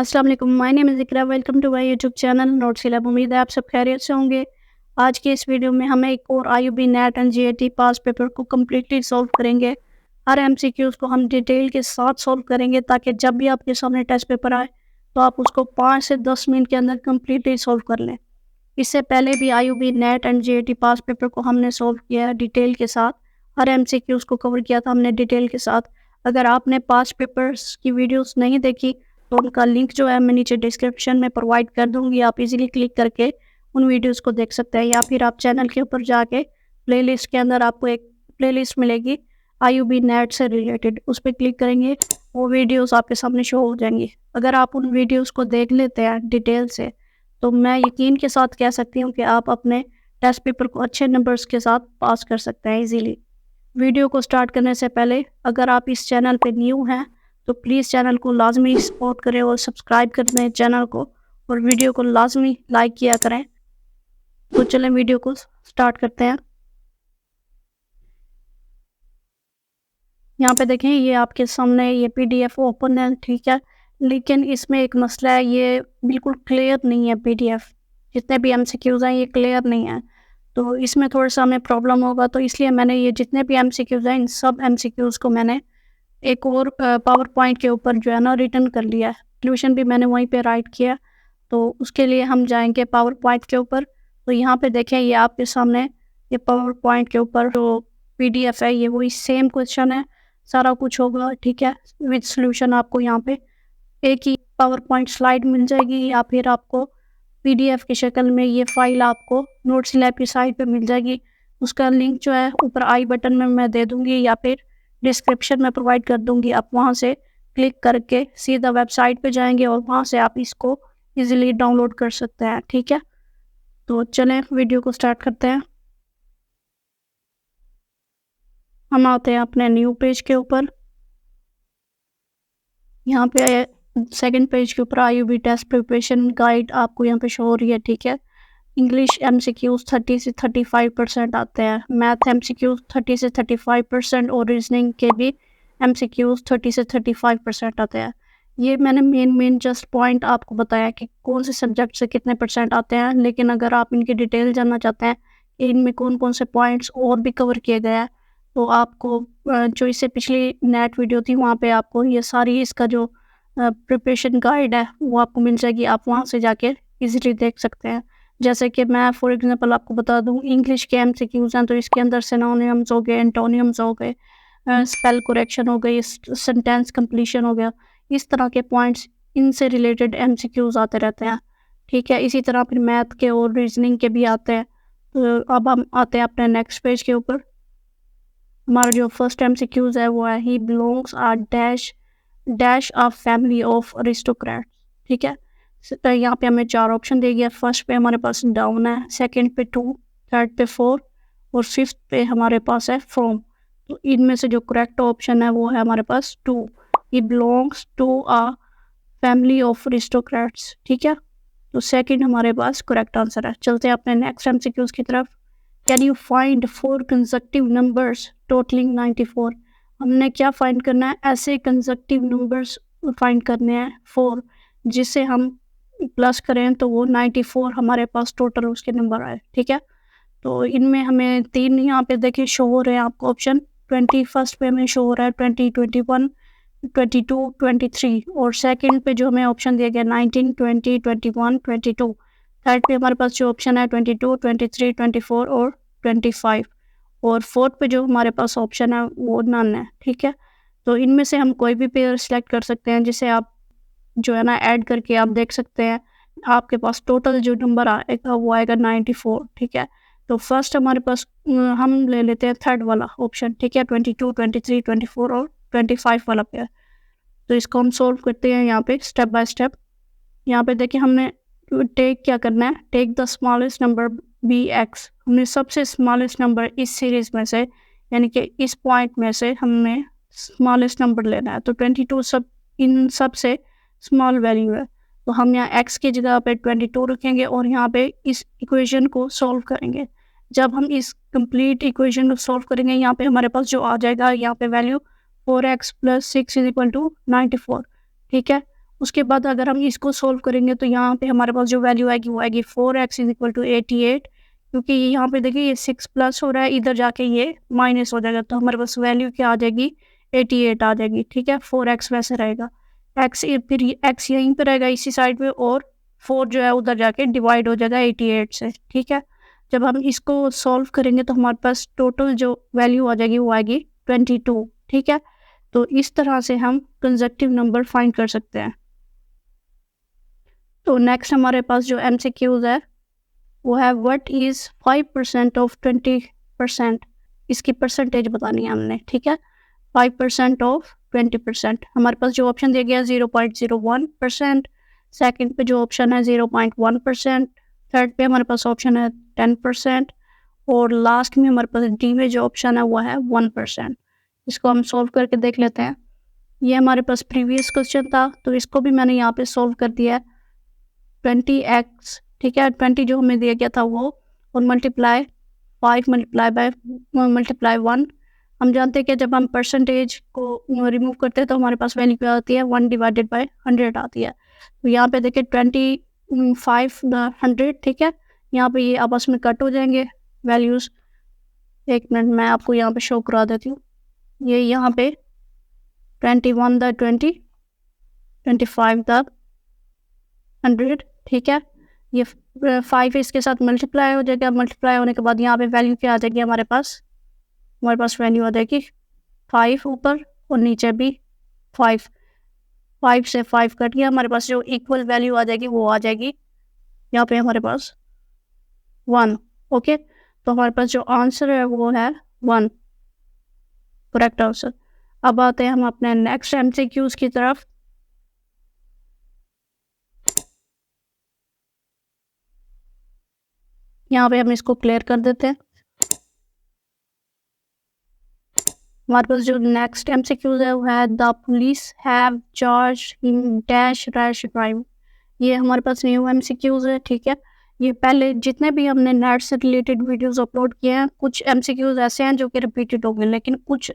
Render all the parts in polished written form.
अस्सलाम वालेकुम, my name is Iqra. Welcome to my YouTube channel notes lab. उम्मीद है आप सब खैरियत से होंगे। आज की इस वीडियो में हम एक और IUB NET and JEE past paper को कम्प्लीटली सॉल्व करेंगे। हर एमसीक्यूज़ को हम डिटेल के साथ सॉल्व करेंगे ताकि जब भी आपके सामने टेस्ट पेपर आए तो आप उसको 5 से 10 मिनट के अंदर कम्प्लीटली सॉल्व कर लें। इससे पहले भी IUB NET and JEE past paper को हमने सॉल्व किया है डिटेल के साथ। हर एमसीक्यूज़ को कवर किया था हमने डिटेल के साथ। अगर आपने पास पेपर्स की वीडियोस नहीं देखी तो उनका लिंक जो है मैं नीचे डिस्क्रिप्शन में प्रोवाइड कर दूँगी। आप इजीली क्लिक करके उन वीडियोस को देख सकते हैं, या फिर आप चैनल के ऊपर जाके प्लेलिस्ट के अंदर आपको एक प्लेलिस्ट मिलेगी आईयूबी नेट से रिलेटेड, उस पर क्लिक करेंगे वो वीडियोस आपके सामने शो हो जाएंगी। अगर आप उन वीडियोस को देख लेते हैं डिटेल से तो मैं यकीन के साथ कह सकती हूँ कि आप अपने टेस्ट पेपर को अच्छे नंबर्स के साथ पास कर सकते हैं इजीली। वीडियो को स्टार्ट करने से पहले अगर आप इस चैनल पे न्यू हैं तो प्लीज़ चैनल को लाजमी सपोर्ट करें और सब्सक्राइब कर दें चैनल को, और वीडियो को लाजमी लाइक किया करें। तो चलें वीडियो को स्टार्ट करते हैं। यहाँ पे देखें, ये आपके सामने ये पीडीएफ ओपन है, ठीक है, लेकिन इसमें एक मसला है, ये बिल्कुल क्लियर नहीं है। पीडीएफ जितने भी एमसीक्यूज़ हैं ये क्लियर नहीं है, तो इसमें थोड़ा सा हमें प्रॉब्लम होगा। तो इसलिए मैंने ये जितने भी एमसीक्यूज़ हैं इन सब एमसीक्यूज़ को मैंने एक और पावर पॉइंट के ऊपर जो है ना रिटर्न कर लिया है। सॉल्यूशन भी मैंने वहीं पे राइट किया। तो उसके लिए हम जाएंगे पावर पॉइंट के ऊपर। तो यहाँ पे देखें, ये आपके सामने ये पावर पॉइंट के ऊपर जो पीडीएफ है ये वही सेम क्वेश्चन है, सारा कुछ होगा, ठीक है, विद सॉल्यूशन। आपको यहाँ पे एक ही पावर पॉइंट स्लाइड मिल जाएगी, या फिर आपको पीडीएफ की शक्ल में ये फाइल आपको नोट्स लैब की साइट पे मिल जाएगी। उसका लिंक जो है ऊपर आई बटन में मैं दे दूँगी, या फिर डिस्क्रिप्शन में प्रोवाइड कर दूँगी। आप वहाँ से क्लिक करके सीधा वेबसाइट पे जाएंगे और वहाँ से आप इसको ईज़िली डाउनलोड कर सकते हैं, ठीक है। तो चलें वीडियो को स्टार्ट करते हैं। हम आते हैं अपने न्यू पेज के ऊपर। यहाँ पे सेकंड पेज के ऊपर आईयूबी टेस्ट प्रिपरेशन गाइड आपको यहाँ पे शो हो रही है, ठीक है। इंग्लिश एमसीक्यूज़ 30 से 35% आते हैं, मैथ एमसीक्यूज़ 30 से 35% और रीजनिंग के भी एमसीक्यूज़ 30 से 35% आते हैं। ये मैंने मेन जस्ट पॉइंट आपको बताया कि कौन से सब्जेक्ट से कितने परसेंट आते हैं, लेकिन अगर आप इनकी डिटेल जानना चाहते हैं कि इनमें कौन से पॉइंट्स और भी कवर किए गए हैं, तो आपको जो इससे पिछली नेट वीडियो थी वहाँ पे आपको ये सारी इसका जो प्रिपरेशन गाइड है वो आपको मिल जाएगी। आप वहाँ से जाके ईज़िली देख सकते हैं। जैसे कि मैं फॉर एग्जांपल आपको बता दूँ, इंग्लिश के एमसीक्यूज़ हैं तो इसके अंदर सिनोनिम्स हो गए, एंटोनिम्स हो गए, स्पेल करेक्शन हो गई, सेंटेंस कंप्लीशन हो गया। इस तरह के पॉइंट्स इनसे रिलेटेड एमसीक्यूज़ आते रहते हैं, ठीक है। इसी तरह फिर मैथ के और रीजनिंग के भी आते हैं। तो अब हम आते हैं अपने नेक्स्ट पेज के ऊपर। हमारा जो फर्स्ट एमसीक्यूज़ है वो है ही belongs a dash a family of aristocrats, ठीक है। तो यहाँ पे हमें 4 ऑप्शन दे गया। फर्स्ट पे हमारे पास डाउन है, सेकंड पे 2, थर्ड पे 4 और फिफ्थ पे हमारे पास है फ्रॉम। तो इनमें से जो करेक्ट ऑप्शन है वो है हमारे पास 2, ही belongs to a family of aristocrats, ठीक है। तो सेकंड हमारे पास करेक्ट आंसर है। चलते हैं अपने नेक्स्ट एमसीक्यूज़ की तरफ। Can you find 4 consecutive numbers totalling 94। हमने क्या फाइंड करना है, ऐसे कंसेक्यूटिव नंबर्स फाइंड करने हैं 4 जिसे हम प्लस करें तो वो 94 हमारे पास टोटल उसके नंबर आए, ठीक है। तो इनमें हमें 3 यहाँ पे देखिए शो हो रहे हैं आपको ऑप्शन। 21st पे हमें शो हो रहा है 20, 21, 22, 23, और सेकंड पे जो हमें ऑप्शन दिया गया 19, 20, 21, 22। थर्ड पे हमारे पास जो ऑप्शन है 22, 23, 24 और 25, और फोर्थ पे जो हमारे पास ऑप्शन है वो नन है, ठीक है। तो इनमें से हम कोई भी पेयर सिलेक्ट कर सकते हैं जिसे आप जो है ना ऐड करके आप देख सकते हैं। आपके पास टोटल जो नंबर आएगा वो आएगा 94, ठीक है। तो फर्स्ट हमारे पास हम ले लेते हैं थर्ड वाला ऑप्शन, ठीक है, 22, 23, 24 और 25 वाला पेयर। तो इसको हम सोल्व करते हैं यहाँ पे स्टेप बाय स्टेप। यहाँ पे देखिए हमने टेक क्या करना है, take the smallest number be x. हमने सबसे स्मॉलेस्ट नंबर इस सीरीज में से, यानी कि इस पॉइंट में से हमने स्मॉलेस्ट नंबर लेना है। तो 22 सब इन सब से स्मॉल वैल्यू है, तो हम यहाँ x की जगह पे 22 रखेंगे और यहाँ पे इस इक्वेशन को सॉल्व करेंगे। जब हम इस कंप्लीट इक्वेशन को सॉल्व करेंगे यहाँ पे हमारे पास जो आ जाएगा यहाँ पे वैल्यू 4x + 6 = 94, ठीक है। उसके बाद अगर हम इसको सोल्व करेंगे तो यहाँ पे हमारे पास जो वैल्यू आएगी वो आएगी 4x इक्वल टू 88, क्योंकि यहाँ पे देखिए ये 6 प्लस हो रहा है, इधर जाके ये माइनस हो जाएगा, तो हमारे पास वैल्यू क्या आ जाएगी 88 आ जाएगी। ठीक है, 4x वैसे रहेगा, x फिर x यहीं पर रहेगा इसी साइड पे, और 4 जो है उधर जाके डिवाइड हो जाएगा 88 से। ठीक है, जब हम इसको सॉल्व करेंगे तो हमारे पास टोटल जो वैल्यू आ जाएगी वो आएगी 22। ठीक है, तो इस तरह से हम कंसेक्यूटिव नंबर फाइंड कर सकते हैं। तो नेक्स्ट हमारे पास जो MCQs है वो है व्हाट इज़ 5% ऑफ 20%, इसकी परसेंटेज बतानी है हमने। ठीक है, 5% ऑफ 20%, हमारे पास जो ऑप्शन दिया गया है 0.01%, सेकंड पे जो ऑप्शन है 0.1%, थर्ड पे हमारे पास ऑप्शन है 10%, और लास्ट में हमारे पास डी में जो ऑप्शन है वो है 1%। इसको हम सॉल्व करके देख लेते हैं। ये हमारे पास प्रीवियस क्वेश्चन था, तो इसको भी मैंने यहाँ पे सॉल्व कर दिया है। 20x, ठीक है, 20 जो हमें दिया गया था वो, और मल्टीप्लाई 5 मल्टीप्लाई 1। हम जानते हैं कि जब हम परसेंटेज को रिमूव करते हैं तो हमारे पास वैल्यू क्या आती है, 1 डिवाइडेड बाय 100 आती है। तो यहाँ पे देखिए 25 100, ठीक है, यहाँ पे ये आपस में कट हो जाएंगे वैल्यूज़। एक मिनट मैं आपको यहाँ पे शो करा देती हूँ। ये यहाँ पे 21 द 20, 25 द 100, ठीक है, ये 5 इसके साथ मल्टीप्लाई हो जाएगा। मल्टीप्लाई होने के बाद यहाँ पे वैल्यू क्या आ जाएगी हमारे पास वैल्यू आ जाएगी 5 ऊपर और नीचे भी 5। 5 से 5 कट गया, हमारे पास जो इक्वल वैल्यू आ जाएगी वो आ जाएगी यहाँ पे हमारे पास 1। ओके, तो हमारे पास जो आंसर है वो है 1, करेक्ट आंसर। अब आते हैं हम अपने नेक्स्ट MCQs की तरफ। यहाँ पे हम इसको क्लियर कर देते हैं। हमारे पास जो नेक्स्ट MCQs है वो है the police have charge in dash rash drive. ये हमारे पास न्यू MCQs है। ठीक है, ये पहले जितने भी हमने नेट से रिलेटेड वीडियोस अपलोड किए हैं, कुछ MCQs ऐसे हैं जो कि रिपीटेड होंगे, लेकिन कुछ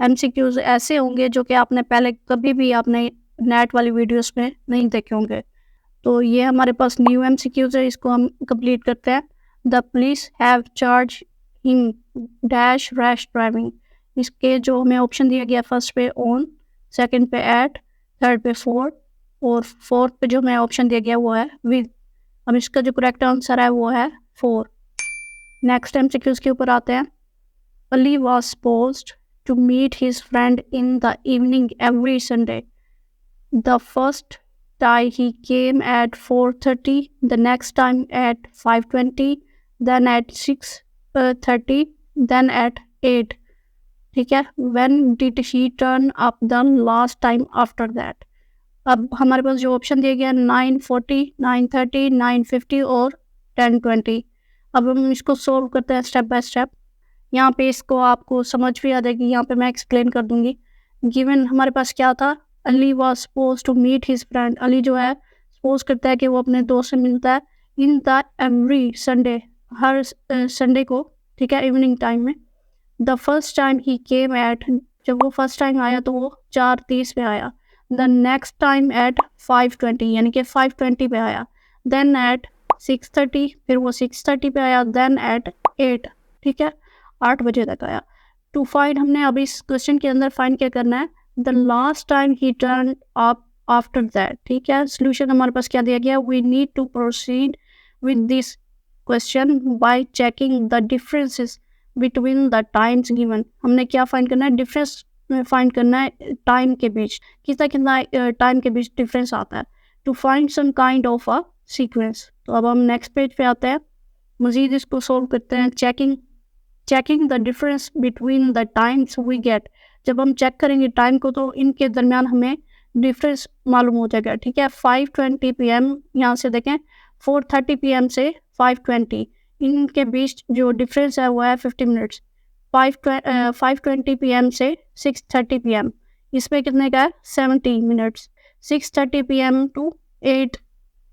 MCQs ऐसे होंगे जो कि आपने पहले कभी भी आपने नेट वाली वीडियोस में नहीं देखे होंगे। तो ये हमारे पास न्यू MCQs है, इसको हम कंप्लीट करते हैं। The police have charge in dash rash driving. इसके जो हमें ऑप्शन दिया गया, फर्स्ट पे ऑन, सेकंड पे एट, थर्ड पे फोर, और फोर्थ पे जो हमें ऑप्शन दिया गया वो है विद। अब इसका जो करेक्ट आंसर है वो है 4। नेक्स्ट MCQs के ऊपर आते हैं। Ali was supposed to meet his friend in the evening every Sunday. The first time he came at 4:30, the next time at 5:20, then at 6:30, then at 8. ठीक है, when did he turn up the last time after that? अब हमारे पास जो option दिए गया 9:40, 9:30, 9:50 और 10:20। अब हम इसको सोल्व करते हैं स्टेप बाय स्टेप। यहाँ पे इसको आपको समझ भी आ जाएगी, यहाँ पे मैं एक्सप्लेन कर दूंगी। गिवन हमारे पास क्या था, Ali was suppose to meet his friend. Ali जो है सपोज करता है कि वो अपने दोस्त से मिलता है in the every Sunday, her Sunday को, ठीक है, इवनिंग टाइम में। The first time he came at, जब वो फर्स्ट टाइम आया तो वो 4:30 पे आया। द नेक्स्ट टाइम एट 5:20, यानी कि 5:20 पे आया। देन एट 6:30, फिर वो 6:30 पे आया। देन एट 8, ठीक है, 8 बजे तक आया। टू फाइंड, हमने अभी इस क्वेश्चन के अंदर फाइंड क्या करना है, the last time he turn up after that. ठीक है, सोल्यूशन हमारे पास क्या दिया गया, we need to proceed with this question by checking the differences between the times given. हमने क्या फाइंड करना है, डिफरेंस फाइंड करना है टाइम के बीच, कितना टाइम के बीच डिफरेंस आता है, to find some kind of a sequence. तो अब हम नेक्स्ट पेज पे आते हैं, मजीद इसको सोल्व करते हैं। Checking the difference between the times we get. जब हम चेक करेंगे टाइम को तो इनके दरमियान हमें डिफरेंस मालूम हो जाएगा। ठीक है, 5:20 PM, यहाँ से देखें 4:30 PM से 5:20, इनके बीच जो डिफरेंस है वो है 50 मिनट्स। 5:20 PM से 6:30 PM, इसमें कितने का है, 70 मिनट्स। 6:30 PM टू 8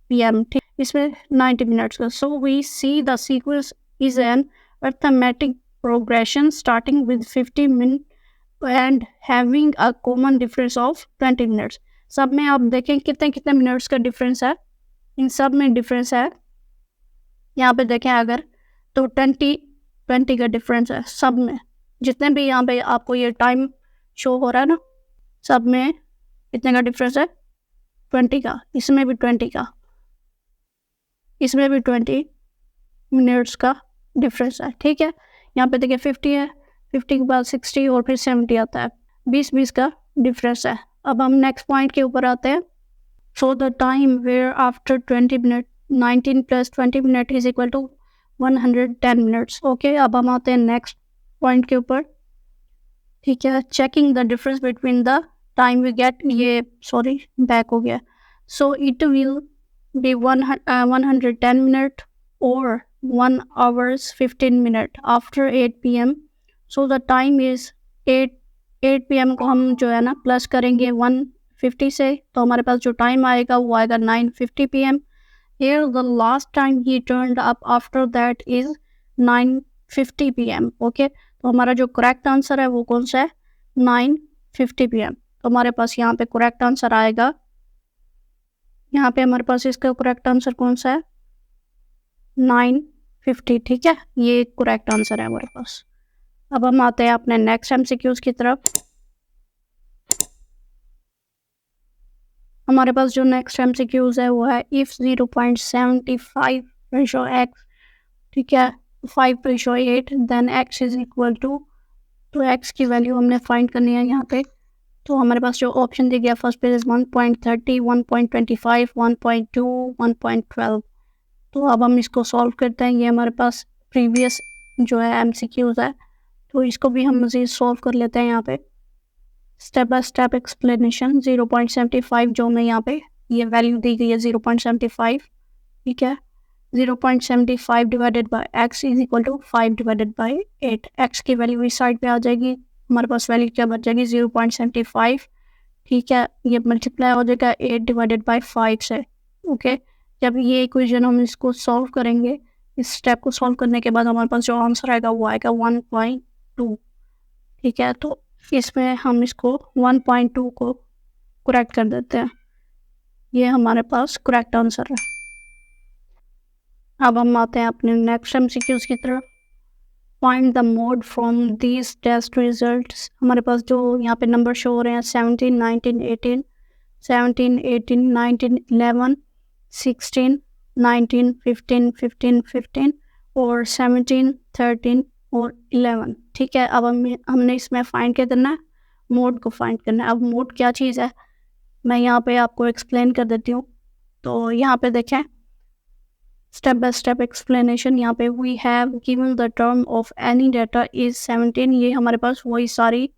PM, ठीक, इसमें 90 मिनट्स का। So we see the sequence is an arithmetic progression starting with 50 minutes and having a common difference of 20 minutes. सब में आप देखें कितने कितने मिनट्स का डिफरेंस है, इन सब में डिफरेंस है। यहाँ पे देखें अगर तो 20 का डिफरेंस है सब में, जितने भी यहाँ पे आपको ये टाइम शो हो रहा है ना, सब में कितने का डिफरेंस है, 20 का। इसमें भी 20 का, इसमें भी 20 मिनट्स का डिफरेंस है, ठीक है। यहाँ पे देखिए 50 है, 50 के बाद 60 और फिर 70 आता है, 20 का डिफरेंस है। अब हम नेक्स्ट पॉइंट के ऊपर आते हैं। So the time where after 20 minute 19 plus 20 minute is equal to 110 minutes. Okay, अब हम आते हैं नेक्स्ट पॉइंट के ऊपर, ठीक है। Checking the difference between the time we get, ये सॉरी बैक हो गया। So it will be 110 minute और 1 hours 15 minute after 8 PM. So the time is 8 PM को हम जो है ना प्लस करेंगे 150 से, तो हमारे पास जो टाइम आएगा वो आएगा 9:50 PM. Here the last time he turned up after that is 9:50 PM. Okay, तो हमारा जो करेक्ट आंसर है वो कौन सा है, 9:50 PM. तो हमारे पास यहाँ पे करेक्ट आंसर आएगा, यहाँ पे हमारे पास इसका करेक्ट आंसर कौन सा है, 9:50, ठीक है। ये करेक्ट आंसर है हमारे पास। अब हम आते हैं अपने नेक्स्ट एमसीक्यूज की तरफ। हमारे पास जो नेक्स्ट एमसीक्यूज है वो है इफ 0.75 रेशो एक्स, ठीक है, 5:8 then x is equal to, तो एक्स की वैल्यू हमने फाइंड करनी है यहाँ पे। तो हमारे पास जो ऑप्शन दिया गया फर्स्ट पे 1.30, 1.25, 1.2, 1.12। तो अब हम इसको सॉल्व करते हैं। ये हमारे पास प्रीवियस जो है एमसीक्यूज है, तो इसको भी हम मज़ीद सॉल्व कर लेते हैं यहाँ पे स्टेप बाय स्टेप एक्सप्लेनेशन। 0.75 जो हमें यहाँ पे ये वैल्यू दी गई है 0.75, ठीक है। 0.75 divided by x is equal to 5 divided by 8। X की वैल्यू इस साइड पे आ जाएगी, हमारे पास वैल्यू क्या बच जाएगी 0.75, ठीक है। ये मल्टीप्लाई हो जाएगा 8 डिवाइडेड बाय 5 से, ओके। जब ये इक्वेशन हम इसको सॉल्व करेंगे, इस स्टेप को सॉल्व करने के बाद हमारे पास जो आंसर आएगा वो आएगा 1.2, ठीक है। तो इसमें हम इसको 1.2 को करेक्ट कर देते हैं, ये हमारे पास करेक्ट आंसर है। अब हम आते हैं अपने नेक्स्ट एमसीक्यूज की तरफ। Find the mode from these test results. हमारे पास जो यहाँ पे नंबर शो हो रहे हैं 17, 19, 18, 17, 18, 19, 11, 16, 19, 15, 15, 15 और 17, 13 और 11, ठीक है। अब हमने इसमें फाइंड क्या करना है, मोड को फाइंड करना है। अब मोड क्या चीज़ है मैं यहाँ पे आपको एक्सप्लेन कर देती हूँ। तो यहाँ पे देखें स्टेप बाय स्टेप एक्सप्लेनेशन। यहाँ पे we have given the term of any data is 17, ये हमारे पास वही सारी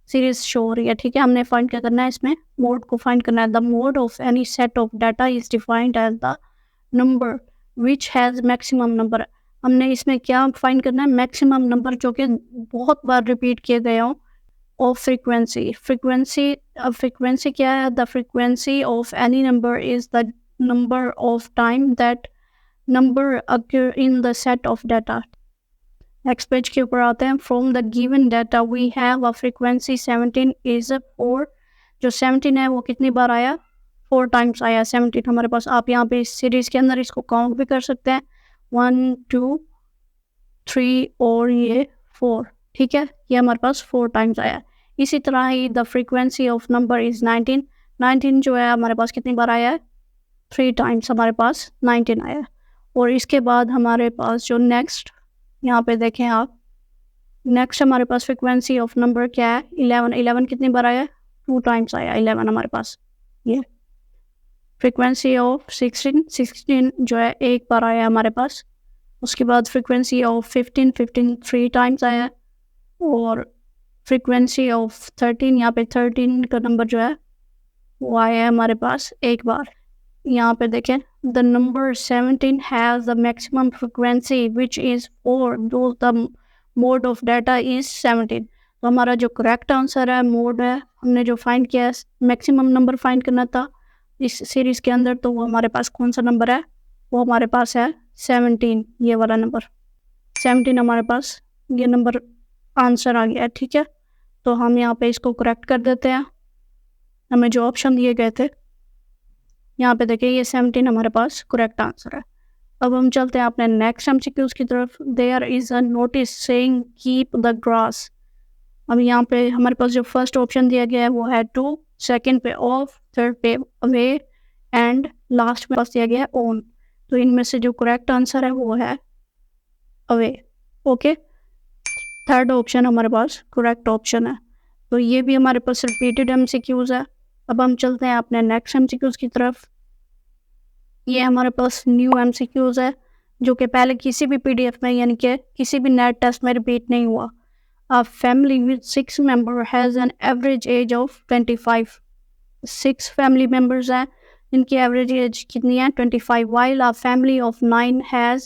सीरीज शो हो रही है, ठीक है। हमने फाइंड क्या करना है, इसमें मोड को फाइंड करना है। The mode of any set of data is defined as the number which has maximum number. हमने इसमें क्या फाइंड करना है, मैक्सिमम नंबर जो कि बहुत बार रिपीट किए गए हों, ऑफ फ्रीक्वेंसी। फ्रीक्वेंसी क्या है, the frequency of any number is the number of time that number occur in the set of data. Next page के ऊपर आते हैं। From the given data we have a frequency 17 is 4। जो 17 है वो कितनी बार आया, 4 टाइम्स आया 17 हमारे पास। आप यहाँ पे इस सीरीज के अंदर इसको काउंट भी कर सकते हैं, 1, 2, 3 और ये 4, ठीक है। ये हमारे पास 4 टाइम्स आया। इसी तरह ही the frequency of number is 19। 19 जो है हमारे पास कितनी बार आया है, 3 टाइम्स हमारे पास 19 आया। और इसके बाद हमारे पास जो नेक्स्ट यहाँ पे देखें आप, नेक्स्ट हमारे पास फ्रीक्वेंसी ऑफ नंबर क्या है, 11। 11 कितनी बार आया, 2 टाइम्स आया 11 हमारे पास। ये फ्रीक्वेंसी ऑफ 16 जो है 1 बार आया हमारे पास। उसके बाद फ्रीक्वेंसी ऑफ 15 3 टाइम्स आया। और फ्रीक्वेंसी ऑफ 13, यहाँ पे 13 का नंबर जो है वो आया है हमारे पास 1 बार। यहाँ पे देखें the number 17 has the maximum frequency which is 4 दो the mode of data is 17। तो हमारा जो करेक्ट आंसर है मोड है, हमने जो फाइंड किया है मैक्सिमम नंबर फाइंड करना था इस सीरीज़ के अंदर, तो वो हमारे पास कौन सा नंबर है, वो हमारे पास है 17, ये वाला नंबर 17 हमारे पास ये नंबर आंसर आ गया है, ठीक है। तो हम यहाँ पे इसको करेक्ट कर देते हैं। हमें जो ऑप्शन दिए गए थे, यहाँ पे देखिए ये 17 हमारे पास करेक्ट आंसर है। अब हम चलते हैं अपने नेक्स्ट एमसीक्यूज की तरफ। There is a notice saying keep the grass. अब यहाँ पे हमारे पास जो फर्स्ट ऑप्शन दिया गया है वो है टू, सेकंड पे ऑफ, थर्ड पे अवे एंड लास्ट में पास दिया गया है ऑन। तो इनमें से जो करेक्ट आंसर है वो है अवे। ओके, थर्ड ऑप्शन हमारे पास करेक्ट ऑप्शन है। तो ये भी हमारे पास रिपीटेड एमसीक्यूज है। अब हम चलते हैं अपने नेक्स्ट एमसीक्यूज की तरफ। ये हमारे पास न्यू एमसीक्यूज है जो कि पहले किसी भी पीडीएफ में यानी कि किसी भी नेट टेस्ट में रिपीट नहीं हुआ। A family with 6 members has an average age of 25. 6 family members हैं जिनकी एवरेज एज कितनी है 25, while a family of 9 has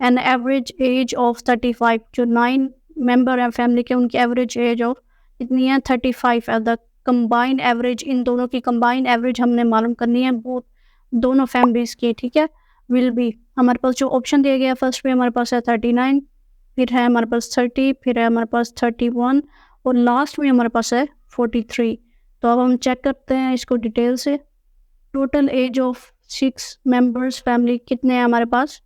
an average age of 35. जो 9 मेंबर हैं फैमिली के उनकी एवरेज एज ऑफ कितनी है 35 है। द कंबाइंड एवरेज, इन दोनों की कंबाइंड एवरेज हमने मालूम करनी है बोथ दोनों फैमिलीज की, ठीक है। विल बी, हमारे पास जो ऑप्शन दिया गया फर्स्ट पे हमारे पास है 39, फिर है हमारे पास 30, फिर है हमारे पास 31 और लास्ट में हमारे पास है 43। तो अब हम चेक करते हैं इसको डिटेल से। Total age of 6 members family कितने हैं हमारे पास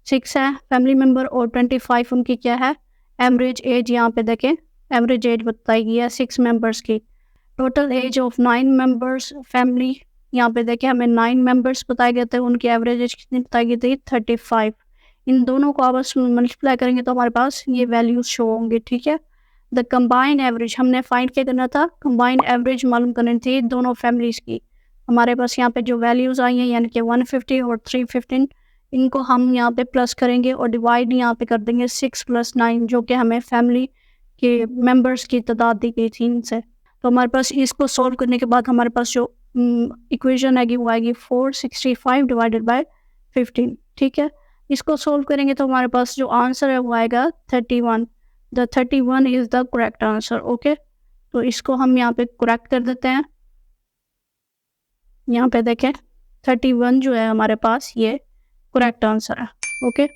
6 है फैमिली मेंबर और 25 उनकी क्या है एवरेज एज। यहाँ पे देखें एवरेज एज बताई गई है 6 मेंबर्स की। Total age of 9 members family, यहाँ पे देखें हमें 9 मेंबर्स बताए गए थे, उनकी एवरेज एज कितनी बताई गई थी 35। इन दोनों को आपस में मल्टीप्लाई करेंगे तो हमारे पास ये वैल्यूज शो होंगे, ठीक है। द कंबाइंड एवरेज हमने फाइंड क्या करना था, कंबाइंड एवरेज मालूम करनी थी दोनों फैमिलीज की। हमारे पास यहाँ पे जो वैल्यूज आई हैं यानी कि 150 और 315, इनको हम यहाँ पे प्लस करेंगे और डिवाइड यहाँ पे कर देंगे 6 + 9 जो कि हमें फैमिली के मेंबर्स की तादाद दी गई थी इनसे। तो हमारे पास इसको सॉल्व करने के बाद हमारे पास जो इक्वेशन आएगी वो आएगी 465 डिवाइडेड बाय 15, ठीक है। इसको सॉल्व करेंगे तो हमारे पास जो आंसर है वो आएगा 31। The 31 is the correct answer. Okay, तो इसको हम यहाँ पे करेक्ट कर देते हैं। यहाँ पे देखें 31 जो है हमारे पास ये करेक्ट आंसर है। ओके,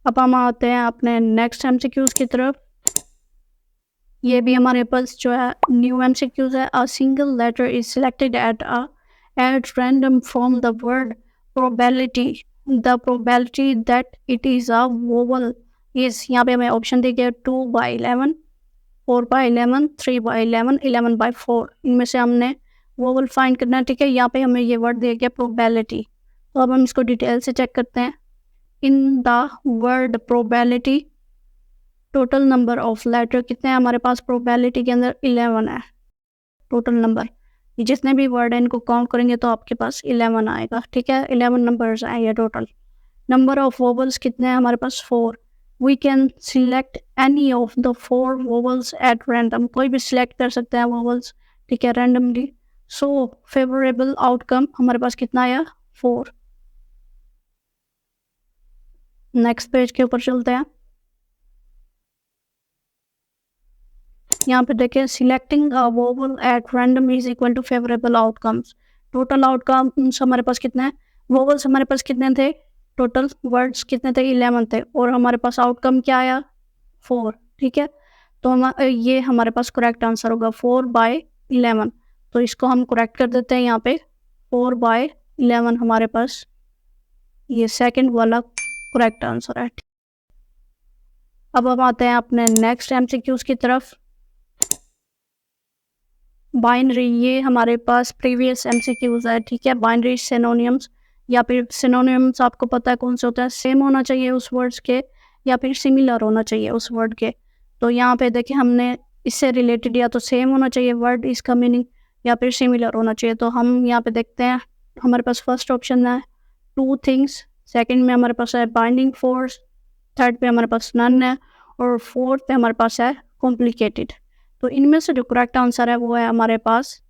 अब हम आते हैं अपने नेक्स्ट एमसीक्यूज की तरफ। ये भी हमारे पास जो है न्यू एमसीक्यूज है। A single letter is selected at random from the word probability, the probability that it is a vowel is, यहाँ पे हमें ऑप्शन दिए गए 2/11, 4/11, 3/11, 11/4। इनमें से हमने वोवल फाइंड करना है, ठीक है। यहाँ पे हमें ये वर्ड दिया गया प्रोबेबिलिटी। तो अब हम इसको डिटेल से चेक करते हैं। In the word probability total number of letter कितने हैं हमारे पास प्रोबेबिलिटी के अंदर 11 है टोटल नंबर। ये जितने भी वर्ड हैं इनको काउंट करेंगे तो आपके पास 11 आएगा, ठीक है। 11 नंबर्स आए ये टोटल। नंबर ऑफ वोवल्स कितने हैं हमारे पास 4। We can select any of the 4 vowels at random, कोई भी सिलेक्ट कर सकते हैं वोवल्स, ठीक है, रैंडमली। सो फेवरेबल आउटकम हमारे पास कितना आया 4। नेक्स्ट पेज के ऊपर चलते हैं। यहाँ पे देखिए selecting a vowel at random is equal to favourable outcomes. Total outcomes हमारे पास कितने हैं, वोवल्स हमारे पास कितने थे, टोटल वर्ड्स कितने थे 11 थे और हमारे पास आउटकम क्या आया 4, ठीक है। तो ये हमारे पास करेक्ट आंसर होगा 4/11। तो इसको हम करेक्ट कर देते हैं यहाँ पे 4/11 हमारे पास ये सेकंड वाला करेक्ट आंसर है। अब हम आते हैं अपने नेक्स्ट एमसीक्यूज की तरफ। बाइनरी, ये हमारे पास प्रीवियस एमसीक्यूज है, ठीक है। बाइनरी सिनोनिम्स या फिर सिनोनिम्स आपको पता है कौन से होता है, सेम होना चाहिए उस वर्ड्स के या फिर सिमिलर होना चाहिए उस वर्ड के। तो यहाँ पे देखिए हमने इससे रिलेटेड या तो सेम होना चाहिए वर्ड इसका मीनिंग या फिर सिमिलर होना चाहिए। तो हम यहाँ पे देखते हैं हमारे पास फर्स्ट ऑप्शन है 2 थिंग्स, सेकेंड में हमारे पास है बाइंडिंग फोर्स, थर्ड पे हमारे पास नन है और फोर्थ पे हमारे पास है कॉम्प्लिकेटेड। तो इनमें से जो करेक्ट आंसर है वो है हमारे पास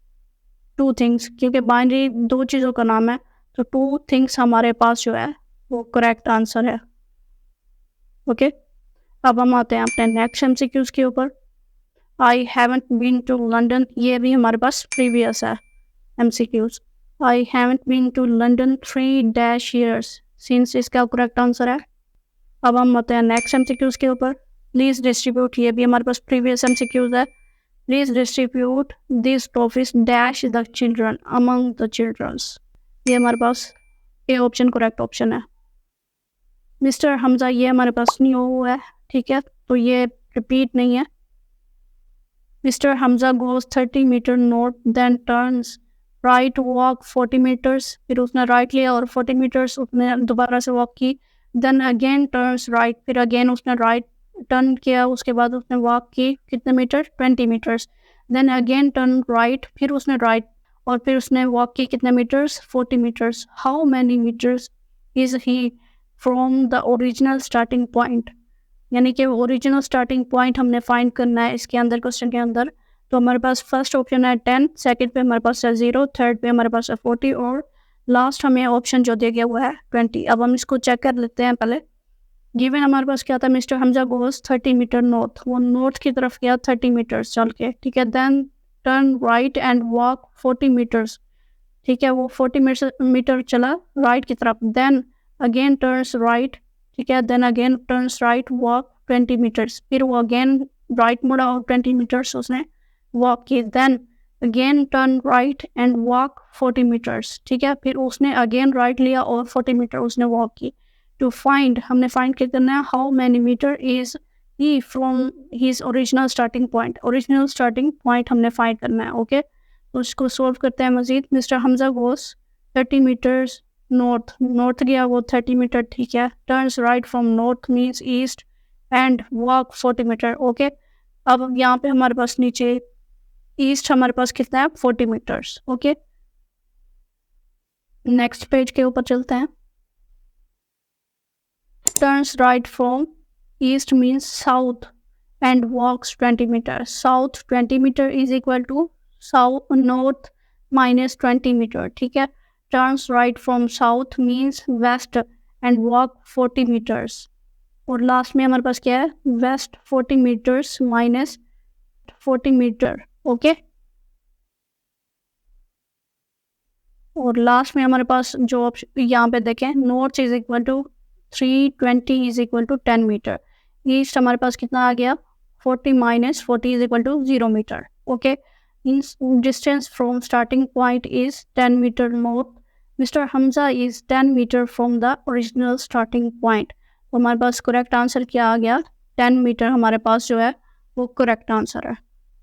2 थिंग्स, क्योंकि बाइनरी 2 चीज़ों का नाम है। तो 2 थिंग्स हमारे पास जो है वो करेक्ट आंसर है। ओके, अब हम आते हैं अपने नेक्स्ट एमसीक्यूज के ऊपर। I haven't been to London, ये भी हमारे पास प्रीवियस है MCQs. I haven't been to London 3 years since इसका करेक्ट आंसर है। अब हम आते हैं नेक्स्ट एमसीक्यूज के ऊपर। प्लीज़ डिस्ट्रीब्यूट, ये भी हमारे पास प्रीवियस एमसीक्यूज है। Please distribute this trophies dash the children among the childrens. ये हमारे पास ए ऑप्शन करेक्ट ऑप्शन है। मिस्टर हमजा ये हमारे पास नहीं हुआ है, ठीक है, तो ये रिपीट नहीं है। Mister Hamza goes 30 metre north then turns right walk 40 metres, फिर उसने राइट लिया और 40 मीटर्स उसने दोबारा से वॉक की। देन अगेन टर्न्स राइट, फिर अगेन उसने राइट टर्न किया, उसके बाद उसने वॉक की कितने metre 20 metres. Then again turn right, फिर उसने राइट और फिर उसने वॉक की कितने metres 40 metres. How many metres is he from the original starting point, यानी कि ओरिजिनल स्टार्टिंग पॉइंट हमने फाइंड करना है इसके अंदर क्वेश्चन के अंदर। तो हमारे पास फर्स्ट ऑप्शन है 10, सेकंड पे हमारे पास है 0, थर्ड पे हमारे पास है 40 और लास्ट हमें ऑप्शन जो दिया गया हुआ है 20। अब हम इसको चेक कर लेते हैं पहले। गिवन हमारे पास क्या था, mister Hamza goes 30 metre north, वो नॉर्थ की तरफ गया 30 मीटर्स चल के, ठीक है। Then turn right and walk 40 metres, ठीक है, वो 40 मीटर चला राइट की तरफ। देन अगेन टर्न्स राइट, ठीक है, then again turns right walk 20 metres, फिर वो अगेन राइट मुड़ा और 20 मीटर्स उसने वॉक की। Then again turn right and walk 40 metres, ठीक है, फिर उसने अगेन राइट लिया और 40 मीटर उसने वॉक की। टू फाइंड, हमने फाइंड क्या करना है, how many metre is he from his original starting point, original starting point हमने फाइंड करना है। ओके, तो उसको सॉल्व करते हैं मजीद। Mister Hamza goes 30 metres north, north गया वो 30 मीटर, ठीक है। Turns right from north means east and walk 40 metre. Okay, अब यहाँ पे हमारे पास नीचे ईस्ट हमारे पास कितना है 40 मीटर्स। ओके, नेक्स्ट पेज के ऊपर चलते हैं। Turns right from east means south and walks 20 metre. South 20 metre is equal to south north minus 20 metre, ठीक है। Turns right from south means west and walk 40 metres. और last में हमारे पास क्या है, west 40 metres minus 40 metre. Okay, और last में हमारे पास जो ऑप्शन यहाँ पे देखें, north is equal to 320 is equal to 10 metre. East हमारे पास कितना आ गया 40 माइनस 40 is equal to 0 metre. Okay, distance from starting point is 10 meter north. Mr. Hamza is 10 meter from the original starting point. तो हमारे पास करेक्ट आंसर क्या आ गया, 10 मीटर हमारे पास जो है वो करेक्ट आंसर है।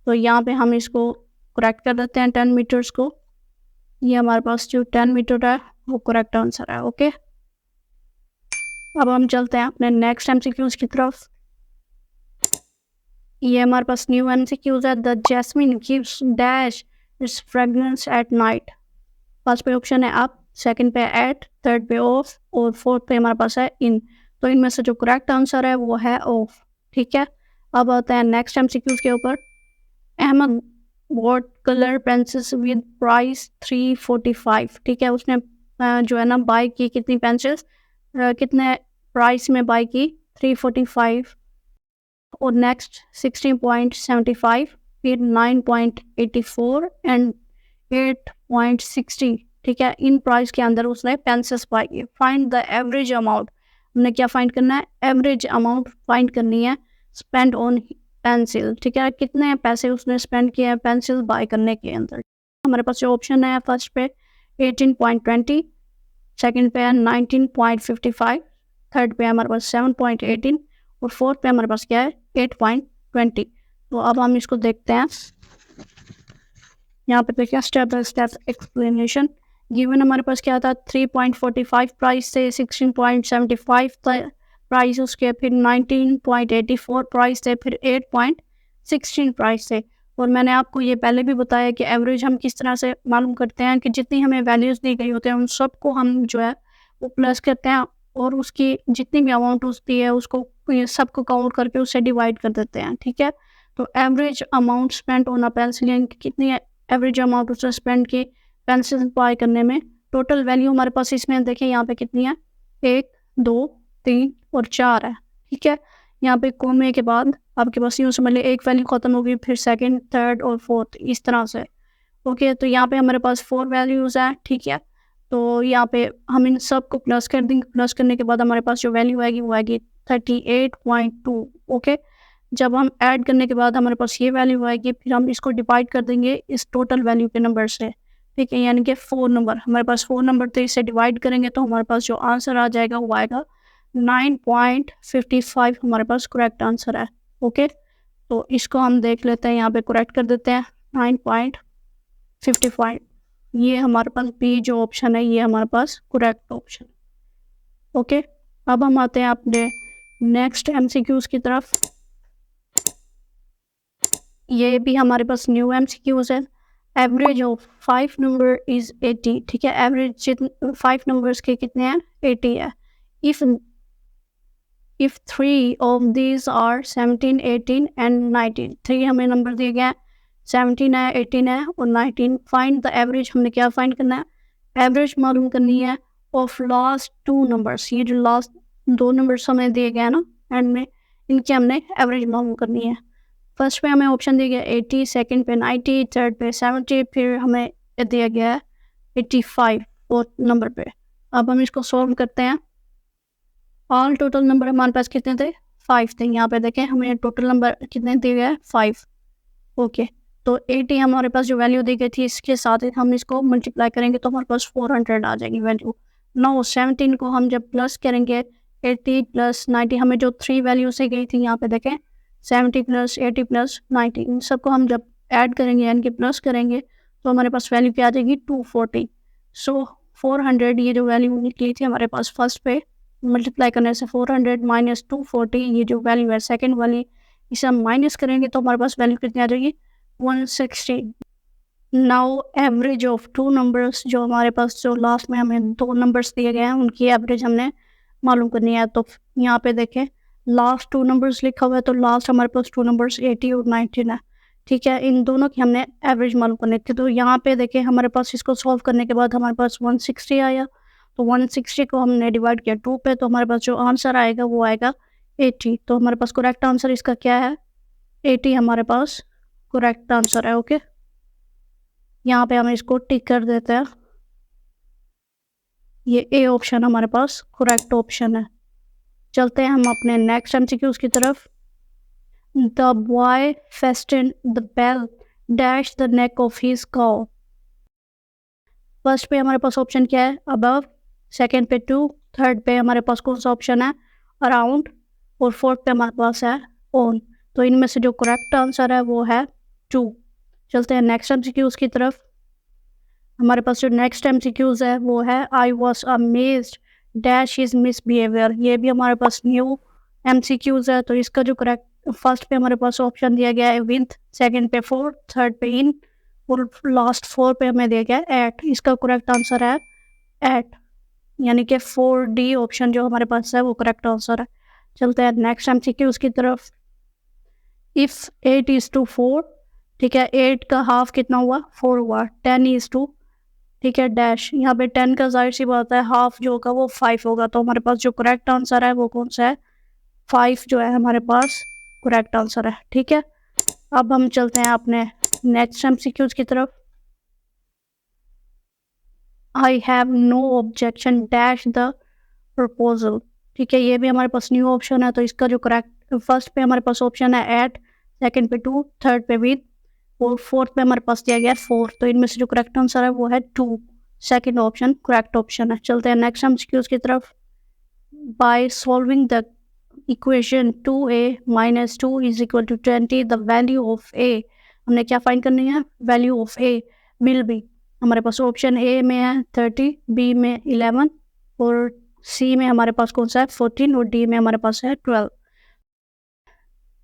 तो यहाँ पे हम इसको करेक्ट कर देते हैं 10 मीटर्स को। ये हमारे पास जो 10 मीटर है वो करेक्ट आंसर है। ओके, अब हम चलते हैं अपने नेक्स्ट एमसीक्यूज की तरफ। ये हमारे पास न्यू एमसीक्यूज है। The jasmine gives dash its fragrance at night. First पे ऑप्शन है अप, सेकंड पे एट, थर्ड पे ऑफ और फोर्थ पे हमारे पास है इन। तो इनमें से जो करेक्ट आंसर है वो है ऑफ, ठीक है। अब आते हैं नेक्स्ट एमसीक्यूज के ऊपर। Ahmed bought colour pencils with price 345, ठीक है। उसने जो है ना बाय की कितनी पेंसिल्स, कितने प्राइस में बाय की 345। और नेक्स्ट 16.75, फिर 9.84 एंड 8.60, ठीक है। इन प्राइस के अंदर उसने पेंसिल्स बाय की। फाइंड द एवरेज अमाउंट, हमने क्या फाइंड करना है, एवरेज अमाउंट फाइंड करनी है स्पेंड ऑन पेंसिल, ठीक है। कितने पैसे उसने स्पेंड किए हैं पेंसिल बाय करने के अंदर। हमारे पास जो ऑप्शन है, फर्स्ट पे 18.20, सेकंड पे है 19.55, थर्ड पे हमारे पास 7.18 और फोर्थ पे हमारे पास क्या है 8.20। तो अब हम इसको देखते हैं। यहाँ पे देखिए step by step explanation. Given हमारे पास क्या था 3.45 प्राइस से 16.75 प्राइस उसके, फिर 19.84 प्राइस थे, फिर 8.16 प्राइस थे। और मैंने आपको ये पहले भी बताया कि एवरेज हम किस तरह से मालूम करते हैं कि जितनी हमें वैल्यूज़ दी गई होती हैं उन सबको हम जो है वो प्लस करते हैं और उसकी जितनी भी अमाउंट होती है उसको सबको काउंट करके उससे डिवाइड कर देते हैं, ठीक है। तो average amount spend on a pencil, कितनी एवरेज अमाउंट उसने स्पेंड की पेंसिल बाय करने में। टोटल वैल्यू हमारे पास इसमें देखें यहाँ पे कितनी है, 1, 2, 3 और 4 है, ठीक है। यहाँ पे कोमे के बाद आपके पास यूँ समझ लिया एक वैल्यू ख़त्म होगी, फिर सेकंड, थर्ड और फोर्थ इस तरह से। ओके, तो यहाँ पे हमारे पास 4 वैल्यूज़ हैं, ठीक है। तो यहाँ पे हम इन सब को प्लस कर देंगे। प्लस करने के बाद हमारे पास जो वैल्यू आएगी वो आएगी 38.2। ओके, जब हम ऐड करने के बाद हमारे पास ये वैल्यू आएगी, फिर हम इसको डिवाइड कर देंगे इस टोटल वैल्यू के नंबर से, ठीक है, यानी कि 4 नंबर, हमारे पास 4 नंबर, तो इसे डिवाइड करेंगे तो हमारे पास जो आंसर आ जाएगा वो आएगा 9.55 हमारे पास करेक्ट आंसर है। ओके, तो इसको हम देख लेते हैं, यहाँ पे करेक्ट कर देते हैं 9.55, ये हमारे पास बी जो ऑप्शन है ये हमारे पास करेक्ट ऑप्शन। ओके, अब हम आते हैं अपने नेक्स्ट एमसीक्यूज की तरफ। ये भी हमारे पास न्यू एमसीक्यूज है। एवरेज ऑफ 5 नंबर इज 80, ठीक है, एवरेज 5 नंबर्स के कितने हैं, 80 है। If 3 of these are 17, 18 and 19, 3 हमें नंबर दिए गए हैं, 17 है, 18 है और 19। फाइंड द एवरेज, हमने क्या फाइंड करना है, एवरेज मालूम करनी है ऑफ लास्ट 2 नंबर्स, ये जो लास्ट 2 नंबर्स हमें दिए गए हैं ना एंड में, इनकी हमने एवरेज मालूम करनी है। फर्स्ट पे हमें ऑप्शन दिया गया 80, सेकंड पे 90, थर्ड पे 70, फिर हमें दिया गया है 85 फोर्थ नंबर पे। अब हम इसको सॉल्व करते हैं। ऑल टोटल नंबर हमारे पास कितने थे, 5 थे। यहाँ पे देखें हमें टोटल नंबर कितने दिए गए, 5। ओके, तो 80 हमारे पास जो वैल्यू दी गई थी, इसके साथ हम इसको मल्टीप्लाई करेंगे तो हमारे पास 400 आ जाएगी वैल्यू। 17 को हम जब प्लस करेंगे, 80 प्लस 90, हमें जो 3 वैल्यू से गई थी, यहाँ पे देखें 70 प्लस 80 प्लस 90, इन सबको हम जब ऐड करेंगे यानी कि प्लस करेंगे तो हमारे पास वैल्यू क्या आ जाएगी, 240। सो 400 ये जो वैल्यू निकली थी हमारे पास फर्स्ट पे, मल्टीप्लाई करने से 400 माइनस 240, ये जो वैल्यू है सेकेंड वाली, इसे हम माइनस करेंगे तो हमारे पास वैल्यू कितनी आ जाएगी, 160। नाउ एवरेज ऑफ 2 नंबर्स, जो हमारे पास जो लास्ट में हमें 2 नंबर्स दिए गए हैं उनकी एवरेज हमने मालूम करनी है। तो यहाँ पे देखें लास्ट 2 नंबर्स लिखा हुआ है, तो लास्ट हमारे पास 2 नंबर्स 80 और 19 है, ठीक है, इन दोनों की हमने एवरेज मालूम करनी थी। तो यहाँ पे देखें हमारे पास इसको सॉल्व करने के बाद हमारे पास 160 आया, तो 160 को हमने डिवाइड किया 2 पे, तो हमारे पास जो आंसर आएगा वो आएगा 80। तो हमारे पास करेक्ट आंसर इसका क्या है, 80 हमारे पास करेक्ट आंसर है। ओके, यहाँ पे हम इसको टिक कर देते हैं, ये ए ऑप्शन हमारे पास करेक्ट ऑप्शन है। चलते हैं हम अपने नेक्स्ट एमसीक्यूज की तरफ। The boy fasten the bell dash the neck of his cow. First पे हमारे पास ऑप्शन क्या है, अबव, सेकंड पे 2, थर्ड पे हमारे पास कौन सा ऑप्शन है, अराउंड, और फोर्थ पे हमारे पास है ऑन। तो इनमें से जो करेक्ट आंसर है वो है 2। चलते हैं नेक्स्ट एमसीक्यूज की तरफ। हमारे पास जो नेक्स्ट एमसीक्यूज है वो है I was amazed dash is misbehaviour. ये भी हमारे पास न्यू एमसीक्यूज है, तो इसका जो करेक्ट फर्स्ट पे हमारे पास ऑप्शन दिया गया है विथ, सेकंड पे 4, थर्ड पे इन और लास्ट 4 पे हमें दिया गया है एट। इसका करेक्ट आंसर है एट, यानी कि 4D ऑप्शन जो हमारे पास है वो करेक्ट आंसर है। चलते हैं नेक्स्ट एमसीक्यूज की तरफ। इफ 8 is to 4, ठीक है, 8 का हाफ कितना हुआ, 4 हुआ। 10 is to, ठीक है, डैश, यहाँ पे 10 का जाहिर सी बात है हाफ जो होगा वो 5 होगा, तो हमारे पास जो करेक्ट आंसर है वो कौन सा है, 5 जो है हमारे पास करेक्ट आंसर है। ठीक है, अब हम चलते हैं अपने नेक्स्ट एमसीक्यूज की तरफ। I have no objection dash the proposal, ठीक है, ये भी हमारे पास न्यू ऑप्शन है, तो इसका जो करेक्ट फर्स्ट पे हमारे पास ऑप्शन है एट, सेकंड पे 2, थर्ड पे विद और फोर्थ पे हमारे पास दिया गया 4, तो इनमें से जो करेक्ट आंसर है वो है 2, सेकंड ऑप्शन करेक्ट ऑप्शन है। चलते हैं नेक्स्ट एमसीक्यूज की तरफ। By solving the equation 2a minus 2 is equal to 20, the value of a, हमने क्या फाइंड करनी है, value of a will be, हमारे पास ऑप्शन ए में है 30, बी में 11 और सी में हमारे पास कौन सा है 14 और डी में हमारे पास है 12।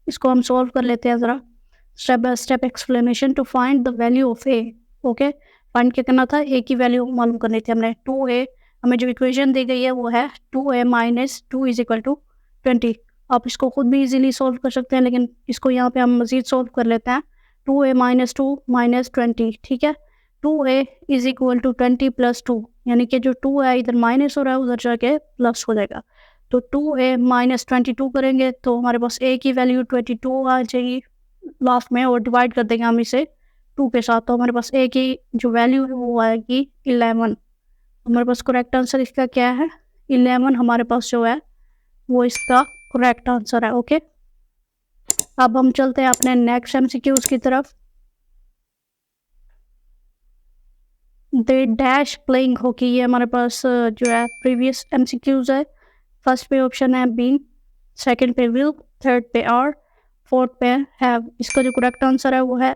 इसको हम सॉल्व कर लेते हैं ज़रा, step by step explanation to find the value of a. Okay, find क्या करना था, ए की वैल्यू मालूम करनी थी हमने। 2a, हमें जो इक्वेशन दी गई है वो है 2a minus 2 is equal to 20। आप इसको खुद भी इजीली सॉल्व कर सकते हैं, लेकिन इसको यहाँ पे हम मजीद सॉल्व कर लेते हैं। 2a minus 2 minus 20, ठीक है, 2a is equal to 20 plus 2, यानी कि जो 2 है इधर माइनस हो रहा है उधर जाके प्लस हो जाएगा, तो 2a minus 22 करेंगे तो हमारे पास a की वैल्यू 22 आ जाएगी लास्ट में, और डिवाइड कर देंगे हम इसे 2 के साथ, तो हमारे पास a की जो वैल्यू है वो आएगी 11। हमारे पास करेक्ट आंसर इसका क्या है, 11 हमारे पास जो है वो इसका करेक्ट आंसर है। ओके, अब हम चलते हैं अपने नेक्स्ट एमसीक्यूज की तरफ। दे डैश प्लेइंग हॉकी, ये हमारे पास जो है प्रीवियस एमसीक्यूज है। फर्स्ट पे ऑप्शन है बीन, सेकंड पे विल, थर्ड पे आर, फोर्थ पे हैव। इसका जो करेक्ट आंसर है वो है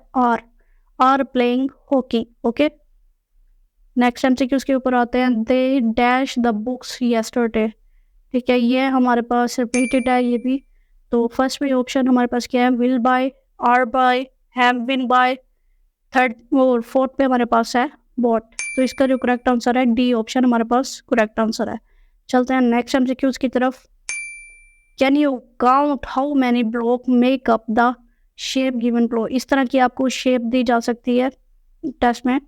are playing hockey. Okay, next MCQs के ऊपर आते हैं। They dash the books yesterday, ठीक है, ये हमारे पास रिपीटेड है ये भी। तो फर्स्ट पे ऑप्शन हमारे पास क्या है, will buy, are buy, have been buy, third और फोर्थ पे हमारे पास है बॉट। तो इसका जो करेक्ट आंसर है डी ऑप्शन हमारे पास करेक्ट आंसर है। चलते हैं नेक्स्ट एमसीक्यूज की तरफ। Can you count how many block make up the shape given block, इस तरह की आपको शेप दी जा सकती है टेस्ट में।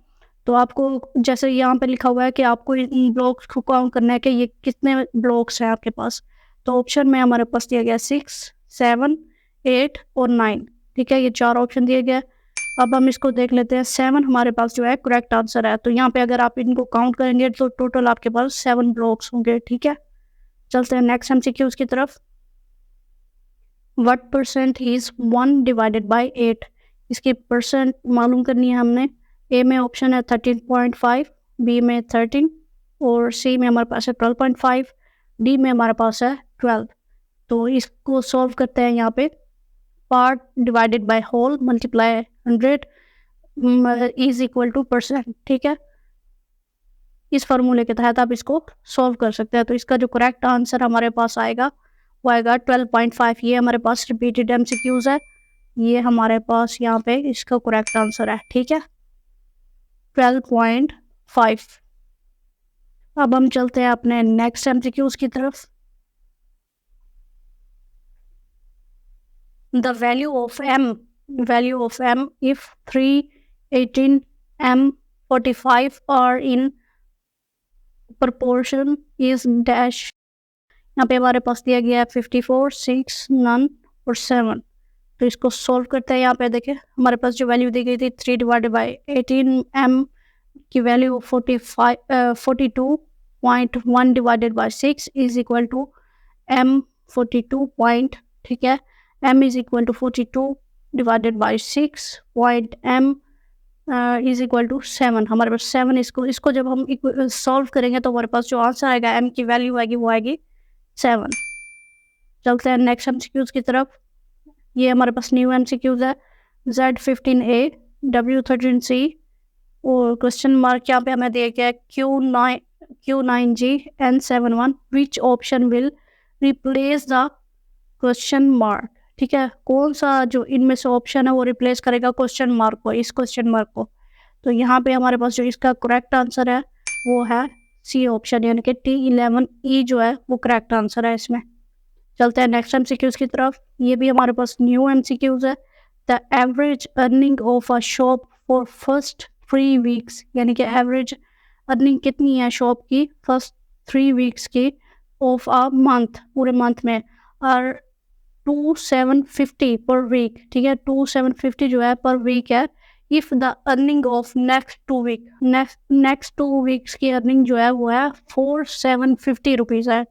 तो आपको जैसे यहाँ पे लिखा हुआ है कि आपको इन ब्लॉक्स को काउंट करना है कि ये कितने ब्लॉक्स हैं आपके पास। तो ऑप्शन में हमारे पास दिया गया 6, 7, 8 और 9, ठीक है, ये 4 ऑप्शन दिए गए। अब हम इसको देख लेते हैं। 7 हमारे पास जो है करेक्ट आंसर है। तो यहाँ पे अगर आप इनको काउंट करेंगे तो टोटल आपके पास 7 ब्लॉक्स होंगे, ठीक है। चलते हैं नेक्स्ट एमसीक्यूज की तरफ। What percent is 1 divided by 8, इसकी परसेंट मालूम करनी है हमने। ए में ऑप्शन है 13.5, बी में 13 और सी में हमारे पास है 12.5, डी में हमारे पास है 12। तो इसको सॉल्व करते हैं। यहाँ पे part divided by whole multiply 100 is equal to percent, ठीक है। इस फार्मूले के तहत आप इसको सॉल्व कर सकते हैं। तो इसका जो करेक्ट आंसर हमारे पास आएगा वो आएगा 12.5। ये हमारे पास रिपीटेड एमसीक्यूज है, ये हमारे पास यहाँ पे इसका करेक्ट आंसर है, ठीक है, 12.5। अब हम चलते हैं अपने नेक्स्ट एमसीक्यूज की तरफ। The value of m if 3, 18, m 45 are in proportion is dash। यहाँ पे हमारे पास दिया गया है 54, 6, none और 7। तो इसको सॉल्व करते हैं। यहाँ पे देखें हमारे पास जो वैल्यू दी गई थी 3 डिवाइडेड बाई 18, m की value 42.1 divided by 6 is equal to m 42 point, ठीक है, m is equal to 42 divided by 6 point m is equal to 7। हमारे पास 7, इसको जब हम सॉल्व करेंगे तो हमारे पास जो आंसर आएगा m की वैल्यू आएगी वो आएगी 7। चलते हैं नेक्स्ट एमसीक्यूज की तरफ। ये हमारे पास न्यू एमसीक्यूज है। Z15A, W13C और क्वेश्चन मार्क यहाँ पे हमें दिया गया है Q9G N71, which option will replace the question mark, ठीक है, कौन सा जो इनमें से ऑप्शन है वो रिप्लेस करेगा क्वेश्चन मार्क को, इस क्वेश्चन मार्क को। तो यहाँ पे हमारे पास जो इसका करेक्ट आंसर है वो है सी ऑप्शन, यानी कि T11E जो है वो करेक्ट आंसर है इसमें। चलते हैं नेक्स्ट एमसीक्यूज की तरफ। ये भी हमारे पास न्यू एमसीक्यूज है। The average earning of a shop for first 3 weeks, यानी कि एवरेज अर्निंग कितनी है शॉप की फर्स्ट 3 वीक्स की ऑफ अ मंथ, पूरे मंथ में, और 2750 पर वीक, ठीक है, 2750 जो है पर वीक है। If the earning of next 2 week, next 2 weeks की अर्निंग जो है वो है 4750 रुपीज़ है।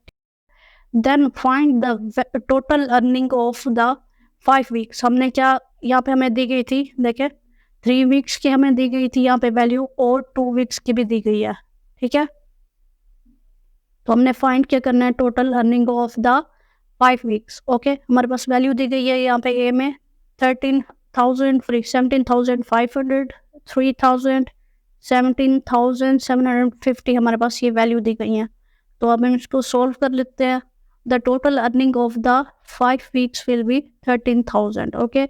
Then find the total earning of the 5 weeks. हमने क्या यहाँ पे हमें दी गई थी, देखें 3 वीक्स की हमें दी गई थी यहाँ पे वैल्यू और 2 वीक्स की भी दी गई है, ठीक है। तो हमने फाइंड क्या करना है, total earning of the 5 weeks. Okay, हमारे पास वैल्यू दी गई है यहाँ पे ए में 13,000 फ्री 17,500, 3,000, 17,750 हमारे पास ये वैल्यू दी गई हैं। तो अब हम इसको सॉल्व कर लेते हैं। The total earning of the 5 weeks will be 13,000। Okay,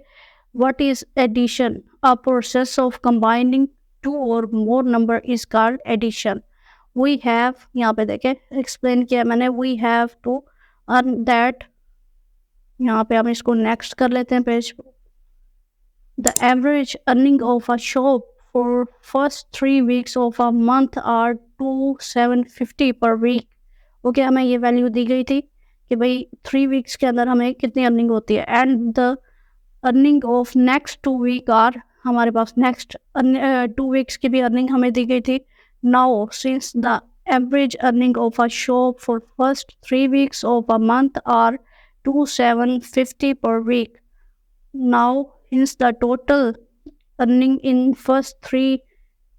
what is addition? A process of combining 2 or more number is called addition. We have, यहाँ पे देखें एक्सप्लेन किया मैंने, we have to earn that, यहाँ पे हम इसको नेक्स्ट कर लेते हैं page. The average earning of a shop for first 3 weeks of a month are 2750 per week. Okay, हमें ये वैल्यू दी गई थी कि भाई 3 वीक्स के अंदर हमें कितनी अर्निंग होती है, and the earning of next 2 week are, हमारे पास नेक्स्ट 2 वीक्स की भी अर्निंग हमें दी गई थी। Now since the average earning of a shop for first 3 weeks of a month are 2750 per week, now hence the total earning in first 3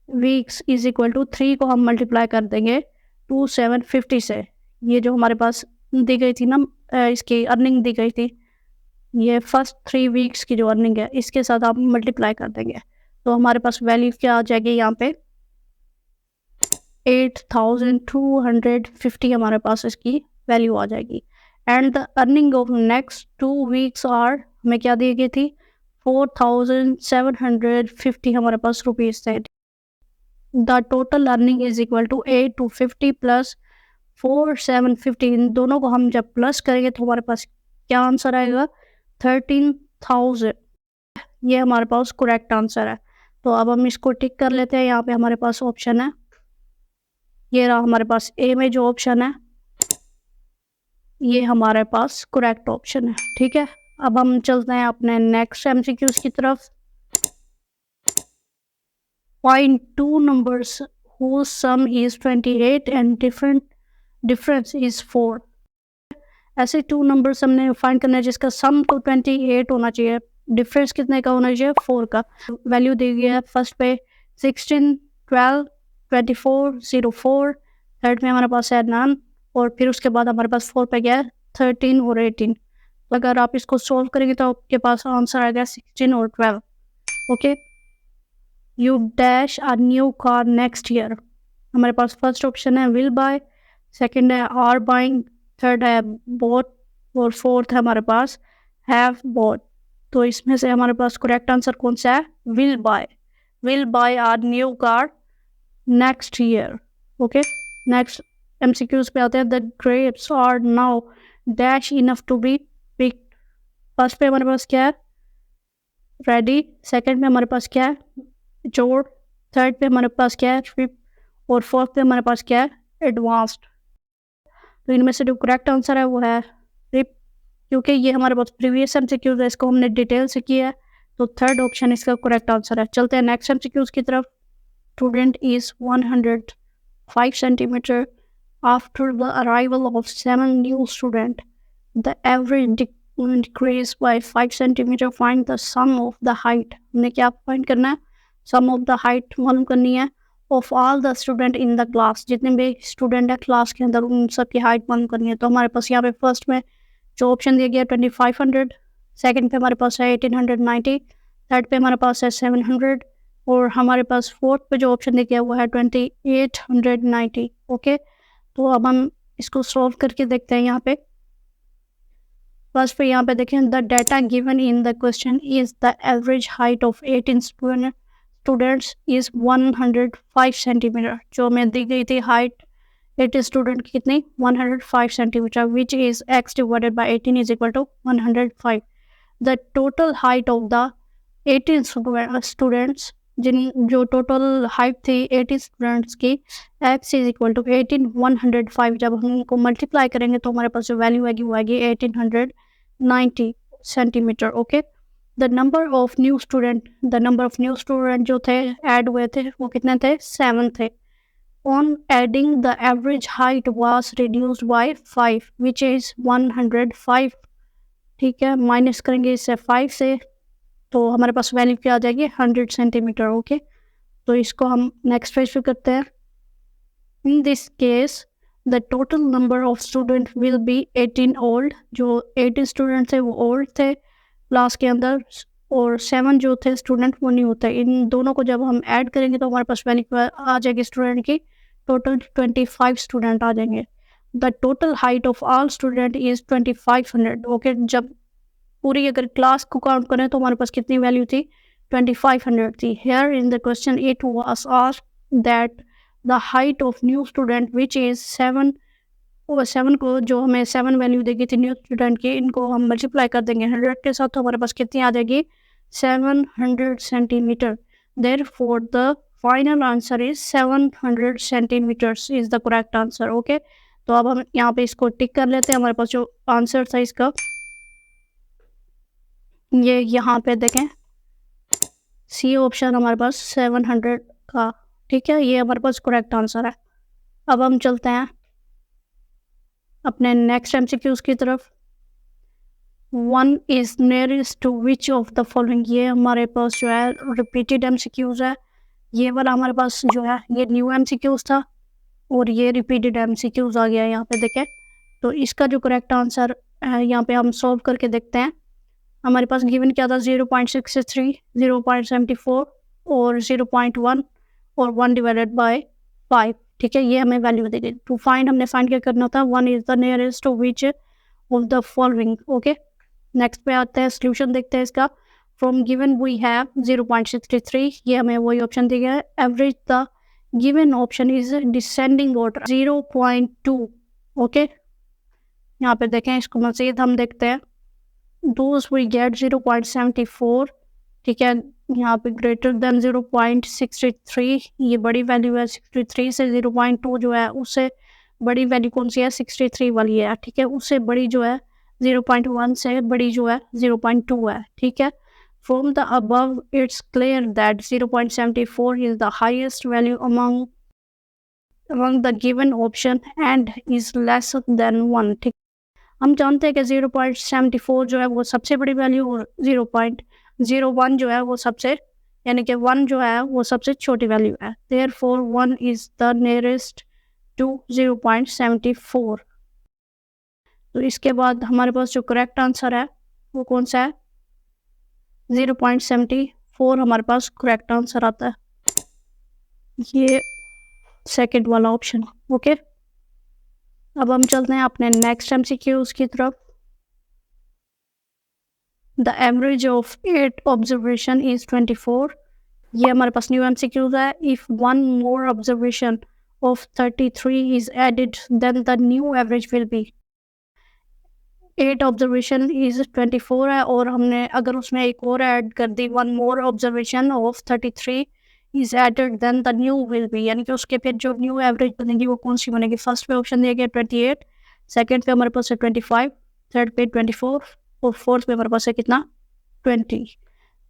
weeks is equal to 3 को हम multiply कर देंगे 2750 से। ये जो हमारे पास दी गई थी ना, इसकी अर्निंग दी गई थी, ये फर्स्ट 3 वीक्स की जो अर्निंग है इसके साथ आप मल्टीप्लाई कर देंगे तो हमारे पास वैल्यू क्या आ जाएगी यहाँ पे 8250 हमारे पास इसकी वैल्यू आ जाएगी। And the earning of next 2 weeks are, हमें क्या दी गई थी 4750 हमारे पास रुपीज थे। The total earning is equal to 8250 plus 4750, इन दोनों को हम जब प्लस करेंगे तो हमारे पास क्या आंसर आएगा 13,000। ये हमारे पास करेक्ट आंसर है। तो अब हम इसको टिक कर लेते हैं। यहाँ पे हमारे पास ऑप्शन है, ये रहा हमारे पास ए में जो ऑप्शन है ये हमारे पास करेक्ट ऑप्शन है। ठीक है, अब हम चलते हैं अपने नेक्स्ट एमसीक्यूज की तरफ। Find two numbers whose sum is 28 and difference is 4। ऐसे 2 नंबर्स हमने फाइंड करना है जिसका सम तो 28 होना चाहिए, डिफरेंस कितने का होना चाहिए 4 का। वैल्यू दी गई है फर्स्ट पे 16, 12, 24, 04, थर्ड में हमारे पास है नन, और फिर उसके बाद हमारे पास 4 पे गया 13 और 18। अगर आप इसको सॉल्व करेंगे तो आपके पास आंसर आएगा 16 और 12। Okay, you dash a new car next year, हमारे पास फर्स्ट ऑप्शन है विल बाय, सेकंड है आर बाइंग, थर्ड है बोट, और फोर्थ है हमारे पास हैव बोट। तो इसमें से हमारे पास करेक्ट आंसर कौन सा है will buy a new car next year. Okay, next MCQs पे आते हैं। The grapes are now dash enough to be picked, first पे हमारे पास क्या है रेडी, सेकंड पे हमारे पास क्या है जोड़, थर्ड पे हमारे पास क्या है ट्रिप, और फोर्थ पे हमारे पास क्या है एडवांस्ड। तो इनमें से जो करेक्ट आंसर है वो है ट्रिप, क्योंकि ये हमारे पास प्रीवियस एमसीक्यूज है, इसको हमने डिटेल से किया है, तो थर्ड ऑप्शन इसका करेक्ट आंसर है। चलते हैं नेक्स्ट एमसीक्यूज की तरफ। Student is 105 centimetre after the arrival of 7 new student, the average decrease by 5 centimetre, find the sum of the height. हमने क्या फाइंड करना है सम ऑफ द हाइट मालूम करनी है of all the student in the class, जितने भी student है क्लास के अंदर उन सब की हाइट मालूम करनी है। तो हमारे पास यहाँ पे फर्स्ट में जो ऑप्शन दिया गया 2500, सेकंड पे हमारे पास है 1890, थर्ड पे हमारे पास है 700, और हमारे पास फोर्थ पे जो ऑप्शन दिया गया वो है 2890। ओके, तो अब हम इसको सॉल्व करके देखते हैं। यहाँ पे फर्स्ट पे यहाँ पे देखें the data given in the question is the average height of 18 students is 105 centimetre. जो हमें दी गई थी हाइट 80 स्टूडेंट की कितनी 105 centimetre, which is x divided by 18 is equal to 105। The total height of the 18 students, जिन जो total height थी 80 स्टूडेंट्स की, x इज इक्वल टू 18 105। जब हम इनको मल्टीप्लाई करेंगे तो हमारे पास जो वैल्यू आएगी वो आएगी 1890 centimetre. Okay, the number of new student जो थे ऐड हुए थे वो कितने थे 7 थे। On adding the average height was reduced by 5 which is 105। ठीक है, माइनस करेंगे इससे 5 से तो हमारे पास वैल्यू क्या आ जाएगी 100 सेंटीमीटर। ओके, तो इसको हम नेक्स्ट पेज पे करते हैं। In this case the total number of student will be 18 old, जो 18 स्टूडेंट थे वो ओल्ड थे क्लास के अंदर, और 7 जो थे स्टूडेंट वो नहीं होते। इन दोनों को जब हम ऐड करेंगे तो हमारे पास वैल्यू आ जाएगी स्टूडेंट की टोटल 25 स्टूडेंट आ जाएंगे। The total height of all student is 2500। Okay, जब पूरी अगर क्लास को काउंट करें तो हमारे पास कितनी वैल्यू थी 2500 थी। Here in the question it was asked that the height of new student which is 7, और 7 को जो हमें 7 वैल्यू देगी थी न्यू स्टूडेंट की, इनको हम मल्टीप्लाई कर देंगे 100 के साथ तो हमारे पास कितनी आ जाएगी 700 centimetre. Therefore the final answer is 700 centimetres is the correct answer. Okay, तो अब हम यहाँ पे इसको टिक कर लेते हैं। हमारे पास जो आंसर था इसका ये यहाँ पे देखें सी ऑप्शन हमारे पास 700 का। ठीक है, ये हमारे पास करेक्ट आंसर है। अब हम चलते हैं अपने नेक्स्ट एमसीक्यूज की तरफ। 1 is nearest to which of the following, ये हमारे पास जो है रिपीटेड एमसीक्यूज है। ये वाला हमारे पास जो है ये न्यू एमसीक्यूज था और ये रिपीटेड एमसीक्यूज आ गया यहाँ पे देखें। तो इसका जो करेक्ट आंसर है यहाँ पे हम सॉल्व करके देखते हैं। हमारे पास गिवन क्या था 0.63, 0.74 और 0.1 और 1 डिवाइडेड बाय 5। ठीक है, ये हमें वैल्यू देगी। टू फाइंड हमने फाइंड क्या करना था, 1 is the nearest to which of the following. Okay, next पे आते हैं, सोल्यूशन देखते हैं इसका। फ्रॉम गिवन वी हैव 0.63, ये हमें वही ऑप्शन दिया है। Average the given option is descending order 0.2। Okay, यहाँ पे देखें, इसको मजीद हम देखते हैं। दोज वी गेट 0.74, ठीक है, यहाँ पे ग्रेटर देन 0.63, ये बड़ी वैल्यू है। 63 से 0.2 जो है उससे बड़ी वैल्यू कौन सी है, 63 वाली है। ठीक है, उससे बड़ी जो है 0.1 से बड़ी जो है 0.2 है। ठीक है, from the above it's clear that 0.74 is the highest value among the given option and is less than 1। ठीक, हम जानते हैं कि 0.74 जो है वो सबसे बड़ी वैल्यू और 0.01 जो है वो सबसे, यानी कि 1 जो है वो सबसे छोटी वैल्यू है। Therefore 1 is the nearest to 0.74। तो इसके बाद हमारे पास जो करेक्ट आंसर है वो कौन सा है, 0.74 हमारे पास करेक्ट आंसर आता है, ये सेकंड वाला ऑप्शन। ओके, अब हम चलते हैं अपने नेक्स्ट एमसीक्यूज की तरफ। The average of 8 observation is 24, ये हमारे पास न्यू एमसीक्यूज है। If one more observation of 33 is added then the new average will be. 8 observation is 24 है और हमने अगर उसमें एक और ऐड कर दी, one more observation of 33 is added then the new will be, यानी कि उसके फिर जो न्यू एवरेज बनेगी वो कौन सी बनेगी। फर्स्ट पे ऑप्शन दिया गया 28, सेकंड पे हमारे पास है 25, थर्ड पे 24 और फोर्थ पे हमारे पास है कितना, 20।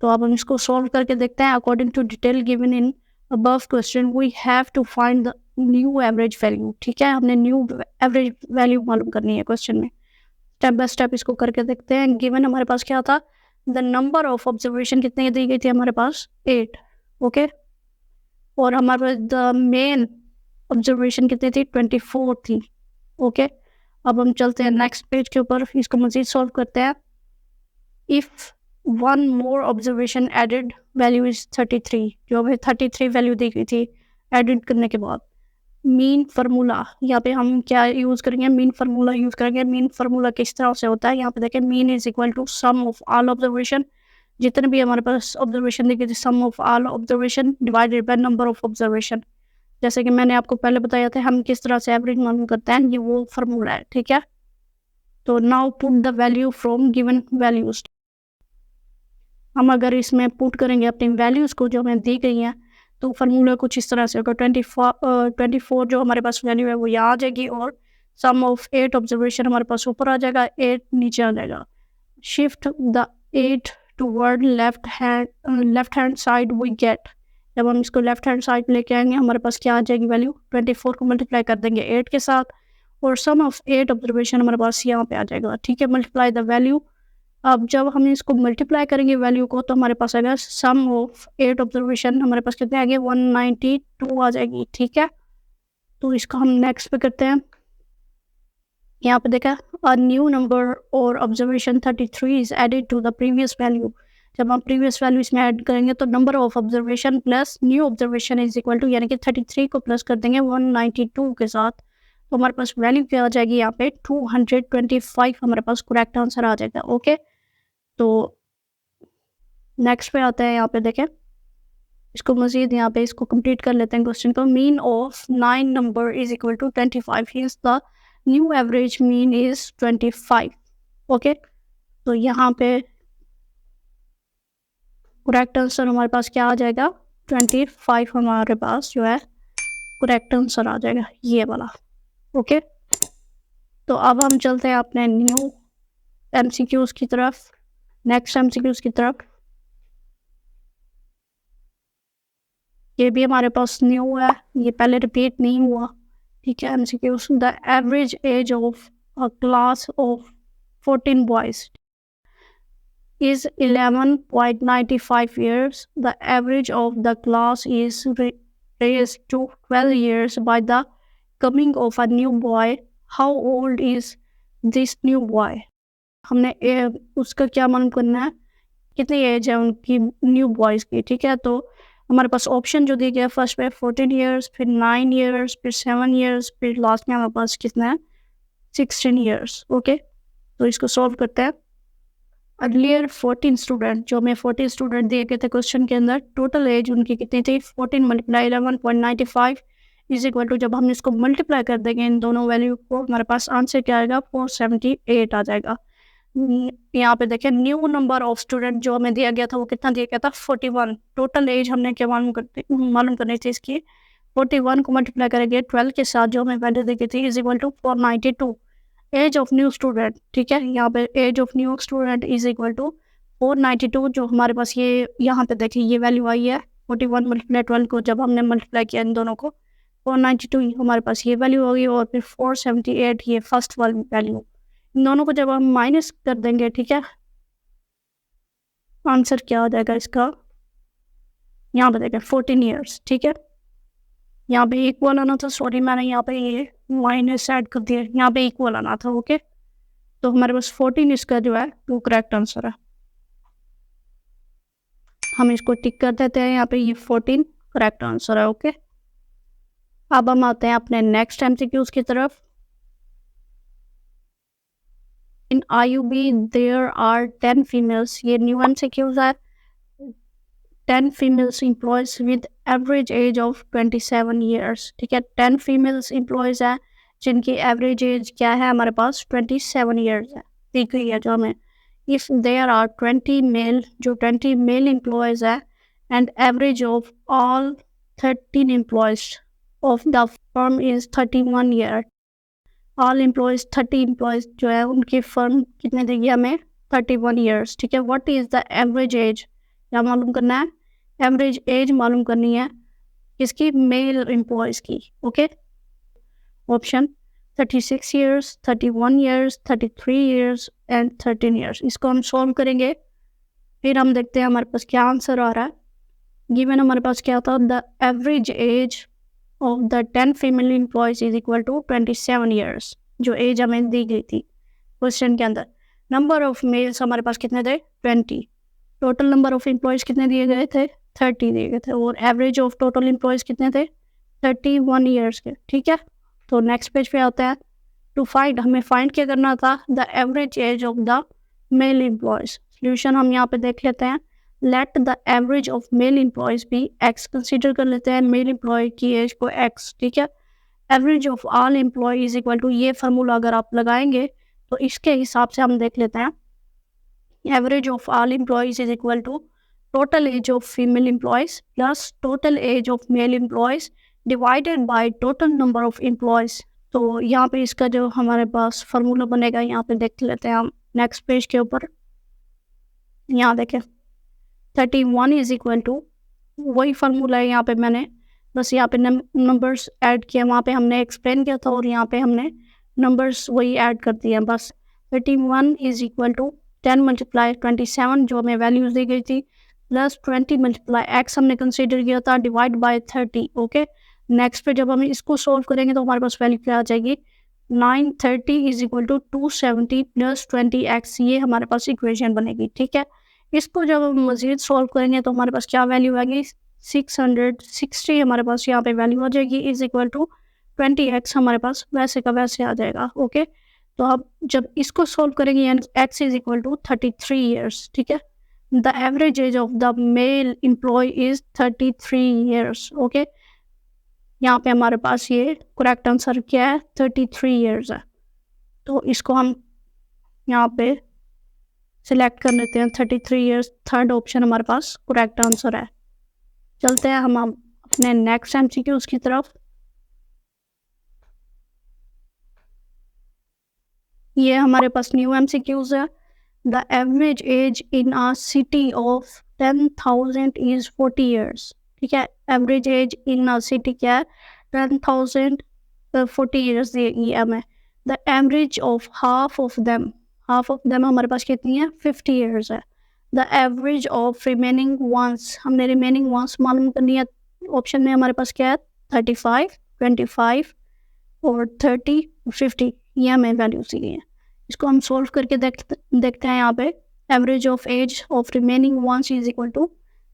तो अब हम इसको सॉल्व करके देखते हैं। According to detail given in above question we have to find the new average value. ठीक है, हमने न्यू एवरेज वैल्यू मालूम करनी है क्वेश्चन में। स्टेप बाय स्टेप इसको करके देखते हैं। गिवन हमारे पास क्या था, द नंबर ऑफ ऑब्जर्वेशन कितनी दी गई थी हमारे पास, 8। ओके, और हमारे पास द मेन ऑब्जर्वेशन कितनी थी, 24 थी। ओके, अब हम चलते हैं नेक्स्ट पेज के ऊपर, इसको मजीद सॉल्व करते हैं। If one more observation added value is 33, जो हमें 33 वैल्यू दी गई थी एडिड करने के बाद। मीन फार्मूला, यहाँ पे हम क्या यूज़ करेंगे, मीन फार्मूला यूज़ करेंगे। मीन फार्मूला किस तरह से होता है, यहाँ पे देखें, mean is equal to sum of all observation, जितने भी हमारे पास ऑब्जर्वेशन देखिए, sum of all observation divided by number of observation. जैसे कि मैंने आपको पहले बताया था हम किस तरह से एवरेज मालूम करते हैं, ये वो फार्मूला है। ठीक है, तो now put the value from given values. हम अगर इसमें पुट करेंगे अपनी वैल्यूज़ को जो हमें दी गई हैं, तो फार्मूला कुछ इस तरह से होगा। 24 जो हमारे पास वैल्यू है वो यहाँ आ जाएगी और सम ऑफ 8 ऑब्जर्वेशन हमारे पास ऊपर आ जाएगा, 8 नीचे आ जाएगा। Shift the 8 toward left hand side we get, जब हम इसको लेफ्ट हैंड साइड लेके आएंगे हमारे पास क्या आ जाएगी वैल्यू, 24 को मल्टीप्लाई कर देंगे 8 के साथ और सम ऑफ 8 ऑब्जर्वेशन हमारे पास यहाँ पे आ जाएगा। ठीक है, मल्टीप्लाई द वैल्यू। अब जब हम इसको मल्टीप्लाई करेंगे वैल्यू को तो हमारे पास आएगा सम ऑफ 8 ऑब्जर्वेशन हमारे पास कितने आएंगे, 192 आ जाएगी। ठीक है, तो इसका हम नेक्स्ट पे करते हैं। यहाँ पे देखा, अ न्यू नंबर और observation 33 is added to the previous value. जब हम प्रीवियस वैल्यू इसमें ऐड करेंगे तो number of observation plus new observation is equal to, यानी कि 33 को प्लस कर देंगे 192 के साथ, तो हमारे पास वैल्यू क्या आ जाएगी यहाँ पे, 225 हमारे पास करेक्ट आंसर आ जाएगा। ओके, तो नेक्स्ट पे आता है, यहाँ पे देखें, इसको मजीद यहाँ पे इसको कंप्लीट कर लेते हैं क्वेश्चन को। Mean of 9 number is equal to 25, here's the new average mean is 25। Okay, तो यहाँ पे करेक्ट आंसर हमारे पास क्या आ जाएगा, 25 हमारे पास जो है करेक्ट आंसर आ जाएगा, ये वाला। ओके, तो अब हम चलते हैं अपने न्यू एमसीक्यूज की तरफ, नेक्स्ट एमसीक्यूज की तरफ। ये भी हमारे पास न्यू है, ये पहले रिपीट नहीं हुआ। ठीक है, MCQs, the average age of a class of 14 boys. is 11.95 years. The average of the class is raised to 12 years by the coming of a new boy. How old is this new boy? हमने उसका क्या मालूम करना है, कितनी as है उनकी new boys की, ठीक है। तो हमारे पास ऑप्शन जो दिए गए फर्स्ट पे 14 ईयर्स, फिर 9 ईयर्स, फिर 7 ईयर्स, फिर लास्ट में हमारे पास कितना है 16 ईयर्स। ओके, तो इसको सॉल्व करते हैं। अर्लियर 14 स्टूडेंट, जो हमें 14 स्टूडेंट दिए गए थे क्वेश्चन के अंदर, टोटल एज उनकी कितनी थी 14 मल्टीप्लाई 11.95 इज इक्वल टू, जब हम इसको मल्टीप्लाई कर देंगे इन दोनों वैल्यू को, हमारे पास आंसर क्या आएगा 478 आ जाएगा। यहाँ पे देखें न्यू नंबर ऑफ स्टूडेंट जो हमें दिया गया था वो कितना दिया गया था 41। टोटल एज हमने क्या मालूम करनी थी इसकी, 41 को मल्टीप्लाई करेंगे 12 के साथ जो हमें वैल्यू दी गई थी is equal to 492। Age of new student, ठीक है, यहाँ पे age of new student is equal to 492। जो हमारे पास ये यहाँ पे देखिए ये वैल्यू आई है 41 मल्टीप्लाई 12 को जब हमने मल्टीप्लाई किया इन दोनों को 492 हमारे पास ये वैल्यू होगी, और फिर 478 ये फर्स्ट वाली वैल्यू, इन दोनों को जब हम माइनस कर देंगे, ठीक है, आंसर क्या हो जाएगा इसका, यहाँ पे देखें 14 ईयर्स, ठीक है। यहाँ पे इक्वल आना था, सॉरी मैंने यहाँ पे ये माइनस ऐड कर दिया, यहाँ पे इक्वल आना था। ओके, तो हमारे पास 14 इसका जो है वो करेक्ट आंसर है। हम इसको टिक कर देते हैं, यहाँ पे ये 14 करेक्ट आंसर है। ओके, अब हम आते हैं अपने नेक्स्ट एमसीक्यूज की तरफ। इन IUB there are 10 females, ये न्यू एमसीक्यूज है। 10 females employees with average age of 27 years, ठीक है। 10 females employees है जिनकी एवरेज एज क्या है हमारे पास 27 years है, दी गई है जो हमें। इफ देयर आर 20 मेल, जो 20 मेल एम्प्लॉयज़ है, and average of all 13 employees of the firm is 31 year. All employees 30 employees जो है उनकी फर्म कितने देगी हमें 31 ईयर्स, ठीक है। What is the average as, क्या मालूम करना है, एवरेज एज मालूम करनी है किसकी, मेल एम्प्लॉयज़ की। Okay, option 36 years, 31 years, 33 years and 13 years. इसको हम सॉल्व करेंगे, फिर हम देखते हैं हमारे पास क्या आंसर आ रहा है। गिवन हमारे पास क्या था, the average age of the 10 female employees is equal to 27 years, जो एज हमें दी गई थी क्वेश्चन के अंदर। नंबर ऑफ मेल्स हमारे पास कितने थे 20, टोटल नंबर ऑफ एम्प्लॉयज़ कितने दिए गए थे 30 दिए गए थे, और एवरेज ऑफ टोटल एम्प्लॉयज़ कितने थे 31 ईयर्स के, ठीक है। तो नेक्स्ट पेज पे आता है टू फाइंड, हमें फाइंड क्या करना था, the average age of the male employees. Solution हम यहाँ पे देख लेते हैं। Let the average of male employees भी एक्स, कंसिडर कर लेते हैं मेल एम्प्लॉय की एज को एक्स, ठीक है। Average of all employee is equal to, ये फार्मूला अगर आप लगाएंगे तो इसके हिसाब से हम देख लेते हैं। Average of all employees is equal to total age of female employees plus total age of male employees divided by total number of employees. तो यहाँ पे इसका जो हमारे पास फार्मूला बनेगा यहाँ पे देख लेते हैं हम नेक्स्ट पेज के ऊपर। यहाँ देखें 31 इज इक्वल टू, वही फार्मूला है यहाँ पे, मैंने बस यहाँ पे नंबर्स ऐड किया, वहाँ पे हमने एक्सप्लेन किया था और यहाँ पे हमने नंबर्स वही ऐड कर दिए हैं बस। 31 इज इक्वल टू 10 मल्टीप्लाई 27 जो हमें वैल्यूज दी गई थी, प्लस 20 मल्टीप्लाई एक्स हमने कंसीडर किया था, डिवाइड बाय 30। ओके, नेक्स्ट पे जब हम इसको सॉल्व करेंगे तो हमारे पास वैल्यू क्या आ जाएगी 930 is equal to 270 plus 20x, ये हमारे पास इक्वेशन बनेगी, ठीक है। इसको जब हम मज़ीद सॉल्व करेंगे तो हमारे पास क्या वैल्यू आएगी 660 हमारे पास यहाँ पे वैल्यू आ जाएगी, इज इक्वल टू 20x हमारे पास वैसे का वैसे आ जाएगा। ओके, तो अब जब इसको सॉल्व करेंगे यानी x is equal to 33 years, ठीक है। The average age of the male employee is 33 years. Okay, यहाँ पे हमारे पास ये करेक्ट आंसर क्या है 33 ईयर्स है, तो इसको हम यहाँ पे सिलेक्ट कर लेते हैं 33 ईयर्स, थर्ड ऑप्शन हमारे पास करेक्ट आंसर है। चलते हैं हम अपने नेक्स्ट एमसीक्यूज की तरफ। ये हमारे पास न्यू एमसीक्यूज है। The average age in a city of 10,000 is 40 years, ठीक है। Average age in a city क्या है 10,000 40 ईयर्स देगी हमें। The average of half of them हमारे पास कितनी है 50 ईयर्स है। The average of remaining ones, हमने रिमेनिंग वंस मालूम करनी है। ऑप्शन में हमारे पास क्या है 35, 25 और 30, 50, ये हमें वैल्यूज दी हैं। इसको हम सोल्व करके देखते हैं। यहाँ पे average of age of remaining ones is equal to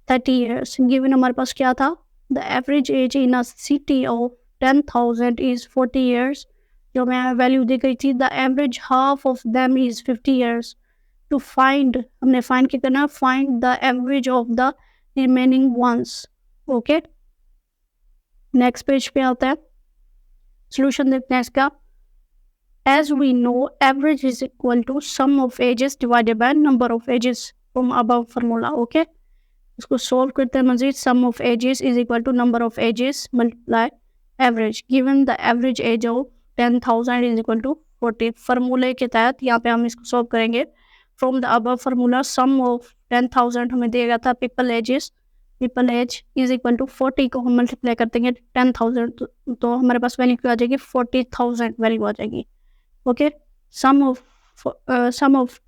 30 years. Given हमारे पास क्या था, the average age in a city of 10,000 is 40 years. जो मैं वैल्यू दी गई थी, the average half of them is 50 years. To find, हमने फाइंड क्या करना, find the average of the remaining ones. Okay, next page पे आता है, सोल्यूशन देखते हैं इसका। As we know, average is equal to sum of ages divided by number of ages from above formula. Okay, इसको solve करते हैं मजीद। sum of ages is equal to number of ages multiply average. Given the average age of 10,000 is equal to 40. फॉर्मूले के तहत यहाँ पे हम इसको solve करेंगे। From the above formula, sum of 10,000 हमें दिया गया था people ages, people age is equal to 40 को हम मल्टीप्लाई कर देंगे 10,000, तो हमारे पास वैल्यू क्या आ जाएगी 40,000 वैल्यू आ जाएगी। Okay, sum of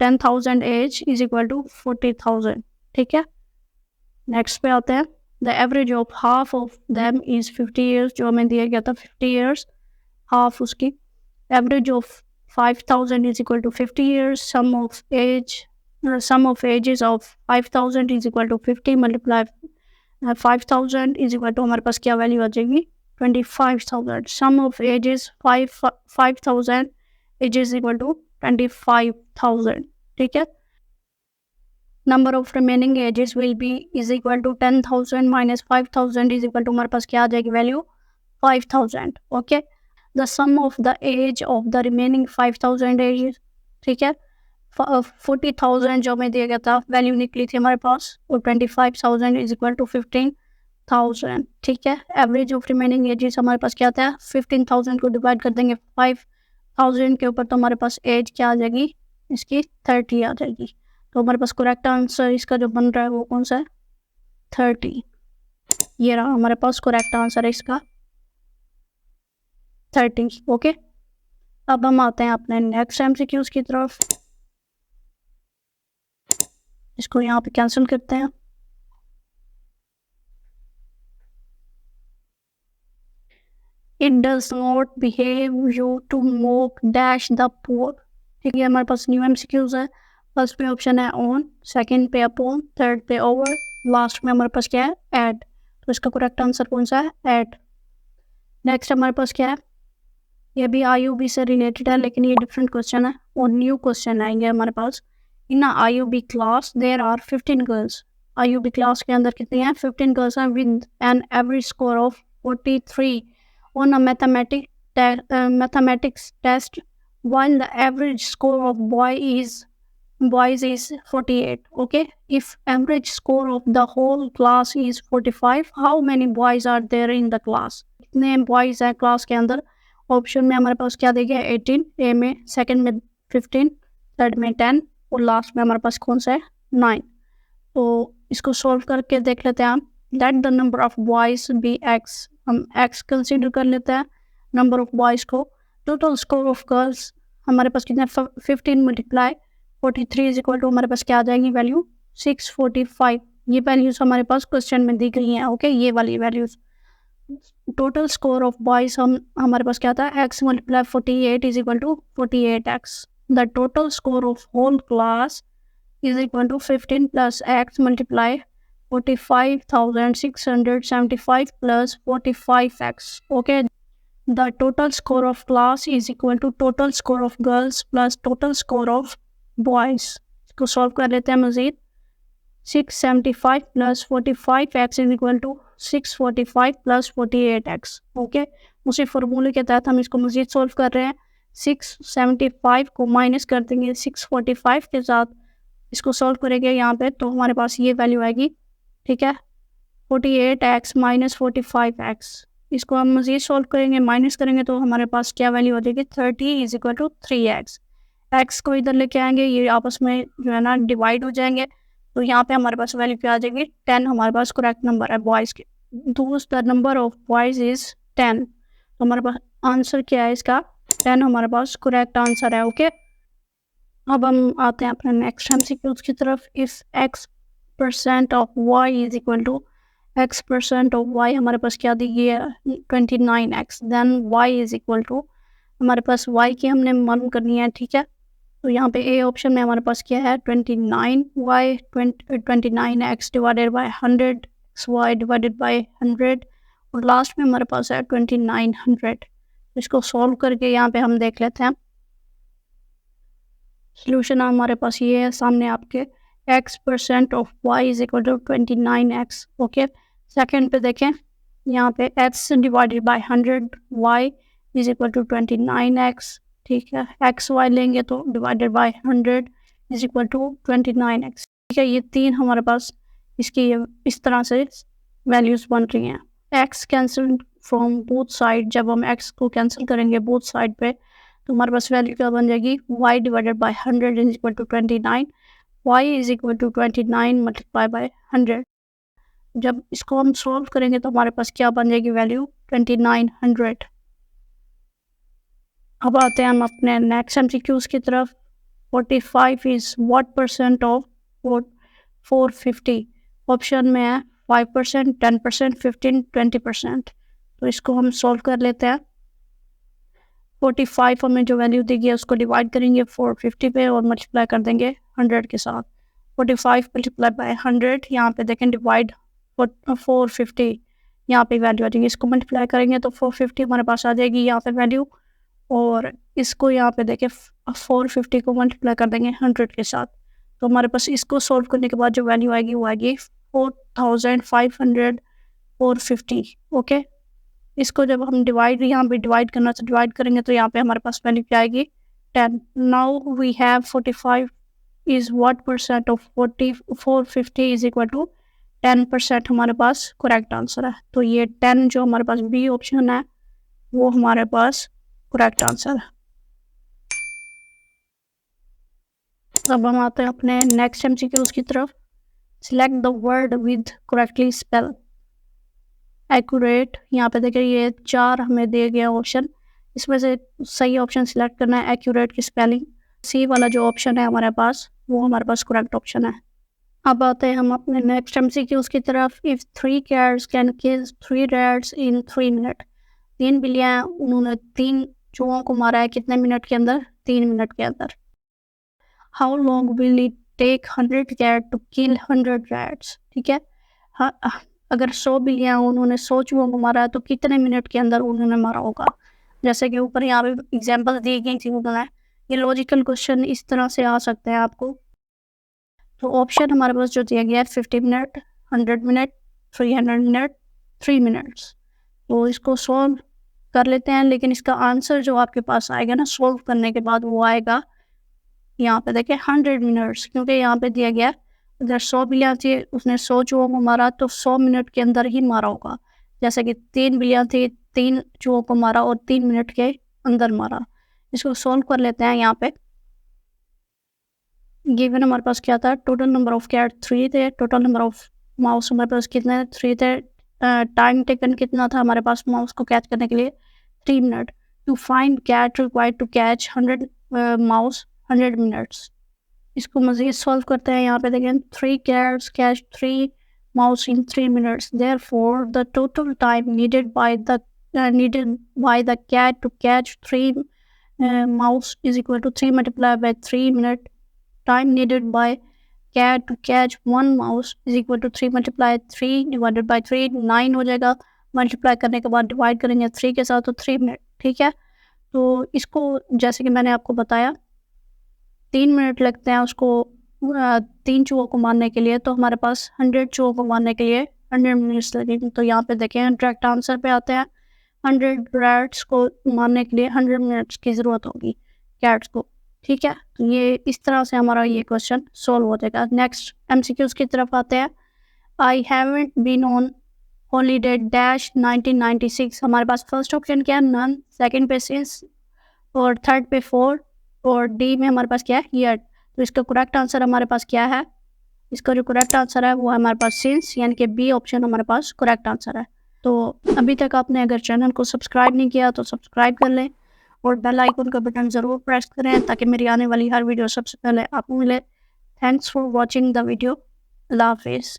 10,000 age is equal to 40,000। ठीक है, नेक्स्ट पे आते हैं। The average of half of them is 50 years, जो हमें दिया गया था 50 ईयर्स, हाफ उसकी। Average of 5,000 is equal to 50 years. Sum of ages of 5,000 is equal to 50 multiply 5,000 is equal to हमारे पास क्या वैल्यू आ जाएगी 25,000। Sum of ages 5,000 as is equal to 25,000। ठीक है, number of remaining ages will be is equal to 10,000 minus 5,000 is equal to हमारे पास क्या आ जाएगी value 5,000। Okay, the sum of the age of the remaining 5,000 ages. ठीक है, 40,000 जो हमें दिया गया था वैल्यू निकली थी हमारे पास, और 25,000 इज इक्वल टू 15,000। ठीक है, एवरेज ऑफ रिमेनिंग एजेस हमारे पास क्या था, 15,000 को डिवाइड कर देंगे 5,000 के ऊपर, तो हमारे पास एज क्या आ जाएगी इसकी 30 आ जाएगी। तो हमारे पास करेक्ट आंसर इसका जो बन रहा है वो कौन सा है 30। ये रहा हमारे पास करेक्ट आंसर है इसका 30। ओके, अब हम आते हैं अपने नेक्स्ट एमसीक्यूज की तरफ। इसको यहाँ पे कैंसिल करते हैं। It does not behave you to mock dash the poor। ठीक है, हमारे पास न्यू एमसीक्यूज है। फर्स्ट पे ऑप्शन है ऑन, सेकंड पे अपॉन, थर्ड पे ओवर, लास्ट में हमारे पास क्या है एट। तो इसका करेक्ट आंसर कौन सा है एट। नेक्स्ट हमारे पास क्या है, ये भी IUB से रिलेटेड है लेकिन ये डिफरेंट क्वेश्चन है और न्यू क्वेश्चन आएंगे हमारे पास। In IUB class there are 15 girls. IUB class के अंदर कितनी है 15 गर्ल्स हैं with an average score of 43 on a mathematics test, while the average score of boys is 48. Okay, if average score of the whole class is 45, how many boys are there in the class? कितने boys हैं class के अंदर। Option में हमारे पास क्या देगा 18 ए में, सेकंड में 15, थर्ड में 10 और लास्ट में हमारे पास कौन सा है 9। तो इसको सॉल्व करके देख लेते हैं हम। Let the number of boys be x, हम x कंसीडर कर लेते हैं नंबर ऑफ बॉयज को। टोटल स्कोर ऑफ गर्ल्स हमारे पास कितने 15 मल्टीप्लाई 43 इज इक्वल टू हमारे पास क्या आ जाएगी वैल्यू 645। ये वैल्यूज हमारे पास क्वेश्चन में दी गई हैं। ओके, ये वाली values. Total score of boys हमारे पास क्या था x multiply 48 is equal to 48x। The total score of whole class is equal to 15 plus x multiply 45,675 plus 45x. Okay, the total score of class is equal to total score of girls plus total score of boys. इसको solve कर लेते हैं मजीद। 675 plus 45x is equal to 645 plus 48x. Okay, उसी फॉर्मूले के तहत हम इसको मजीद सॉल्व कर रहे हैं। 675 को माइनस कर देंगे 645 के साथ, इसको सॉल्व करेंगे यहाँ पे तो हमारे पास ये वैल्यू आएगी। ठीक है, 48x माइनस 45x। इसको हम मज़ीद सॉल्व करेंगे, माइनस करेंगे तो हमारे पास क्या वैल्यू आ जाएगी 30 is equal to 3x। x को इधर लेके आएंगे, ये आपस में जो है ना डिवाइड हो जाएंगे, तो यहाँ पे हमारे पास वैल्यू क्या आ जाएगी 10। हमारे पास करेक्ट नंबर है बॉयज़ के, the number of boys is 10। तो हमारे पास आंसर क्या है इसका 10 हमारे पास करेक्ट आंसर है। ओके, अब हम आते हैं अपने नेक्स्ट एमसीक्यूज की तरफ। If x% of y is equal to x% of y, हमारे पास क्या दी गई है 29x, then y is equal to, हमारे पास y की हमने मालूम करनी है, ठीक है। तो यहाँ पे ए ऑप्शन में हमारे पास क्या है 29y 29x divided by 100 xy divided by 100, और लास्ट में हमारे पास है 2900। इसको सॉल्व करके यहाँ पे हम देख लेते हैं। सोल्यूशन हमारे पास ये है सामने आपके, x% of y is equal to 29x। Okay, second पे देखें, यहाँ पे x divided by 100, y is equal to 29x, ठीक है। एक्स वाई लेंगे तो divided by 100 is equal to 29x, ठीक है। ये तीन हमारे पास इसकी इस तरह से वैल्यूज़ बन रही हैं। x cancel from both side, जब हम x को कैंसिल करेंगे बोथ साइड पे तो हमारे पास वैल्यू क्या बन जाएगी, y divided by 100 is equal to 29, y is equal to 29 multiply by 100। जब इसको हम सॉल्व करेंगे तो हमारे पास क्या बन जाएगी वैल्यू 2900। अब आते हैं हम अपने नेक्स्ट एमसीक्यूज की तरफ। 45 is what percent of 450, option में है 5%, 10%, 15, 20%। तो इसको हम सॉल्व कर लेते हैं। 45 हमें जो वैल्यू दी गई है उसको डिवाइड करेंगे 450 पे और मल्टीप्लाई कर देंगे 100 के साथ। 45 मल्टीप्लाई बाय 100, यहाँ पे देखें डिवाइड 450, यहाँ पे वैल्यू आ जाएगी। इसको मल्टीप्लाई करेंगे तो 450 हमारे पास आ जाएगी यहाँ पे वैल्यू, और इसको यहाँ पे देखें 450 को मल्टीप्लाई कर देंगे 100 के साथ। तो हमारे पास इसको सॉल्व करने के बाद जो वैल्यू आएगी वो आएगी 4550। ओके, इसको जब हम डिवाइड यहाँ पे डिवाइड करना तो डिवाइड करेंगे तो यहाँ पे हमारे पास वैल्यू क्या आएगी 10। Now we have 45 is what percent of 450 is equal to 10%, हमारे पास करेक्ट आंसर है। तो ये 10 जो हमारे पास बी ऑप्शन है वो हमारे पास करेक्ट आंसर है। अब हम आते हैं अपने नेक्स्ट एमसीक्यूज की तरफ। Select the word with correctly spell accurate, यहाँ पे देखिए ये 4 हमें दिए गए ऑप्शन, इसमें से सही ऑप्शन सिलेक्ट करना है एक्यूरेट की स्पेलिंग। सी वाला जो ऑप्शन है हमारे पास वो हमारे पास करेक्ट ऑप्शन है। अब आते हैं हम अपने नेक्स्ट एमसीक्यूज की तरफ। If 3 cats can kill 3 rats in 3 minute, 3 बिल्लियाँ उन्होंने 3 चूहों को मारा है कितने मिनट के अंदर, 3 मिनट के अंदर। How long will it take 100 cat to kill 100 rats, ठीक है। अगर 100 बिल्लियाँ उन्होंने 100 चूहों को मारा है तो कितने मिनट के अंदर उन्होंने मारा होगा। जैसे कि ऊपर यहाँ पे एग्जाम्पल दी गई थी उन्होंने, ये लॉजिकल क्वेश्चन इस तरह से आ सकते हैं आपको। तो ऑप्शन हमारे पास जो दिया गया है 50 मिनट, 100 मिनट, 300 मिनट, 3 मिनट्स। तो इसको सॉल्व कर लेते हैं, लेकिन इसका आंसर जो आपके पास आएगा ना सॉल्व करने के बाद वो आएगा यहाँ पे देखिए 100 मिनट्स, क्योंकि यहाँ पे दिया गया अगर 100 बिल्लियाँ थी उसने 100 चूहों को मारा तो 100 मिनट के अंदर ही मारा होगा। जैसे कि 3 बिल्लियाँ थी 3 चूहों को मारा और 3 मिनट के अंदर मारा। इसको सॉल्व कर लेते हैं। यहाँ पे गिवन हमारे पास क्या था, टोटल नंबर ऑफ कैट 3 थे, टोटल नंबर ऑफ माउस हमारे पास कितने 3 थे, टाइम टेकन कितना था हमारे पास माउस को कैच करने के लिए 3 minute. To find cat required to catch 100 mouse 100 minutes. इसको मज़ीद सॉल्व करते हैं। यहाँ पे देखें 3 cats catch 3 mouse in 3 minutes, therefore the total time needed by the cat to catch 3 mouse is equal to 3 multiplied by 3 minute. Time needed by cat to catch 1 mouse is equal to 3 multiplied 3 divided by 3, 9 हो जाएगा। Multiply करने के बाद divide करेंगे 3 के साथ तो 3 minute, ठीक है। तो इसको जैसे कि मैंने आपको बताया 3 मिनट लगते हैं उसको 3 चूहों को मारने के लिए, तो हमारे पास 100 चूहों को मारने के लिए 100 मिनट्स लगेंगे। तो यहाँ पे देखें डायरेक्ट आंसर पे आते हैं, 100 रैट्स को मारने के लिए 100 मिनट्स की ज़रूरत होगी कैट्स को, ठीक है। तो ये इस तरह से हमारा ये क्वेश्चन सॉल्व हो जाएगा। नेक्स्ट एमसीक्यूज की तरफ आते हैं। I haven't been on holiday dash 1996, हमारे पास फर्स्ट ऑप्शन क्या है नन, सेकेंड पे सिंस और थर्ड पे 4 और डी में हमारे पास क्या है ईयर। तो इसका करेक्ट आंसर हमारे पास क्या है, इसका जो करेक्ट आंसर है वो हमारे पास सिंस, यानी कि बी ऑप्शन हमारे पास करेक्ट आंसर है। तो अभी तक आपने अगर चैनल को सब्सक्राइब नहीं किया तो सब्सक्राइब कर लें और बेल आइकन का बटन ज़रूर प्रेस करें ताकि मेरी आने वाली हर वीडियो सबसे पहले आपको मिले। Thanks for watching the video. अल्लाह हाफिज़।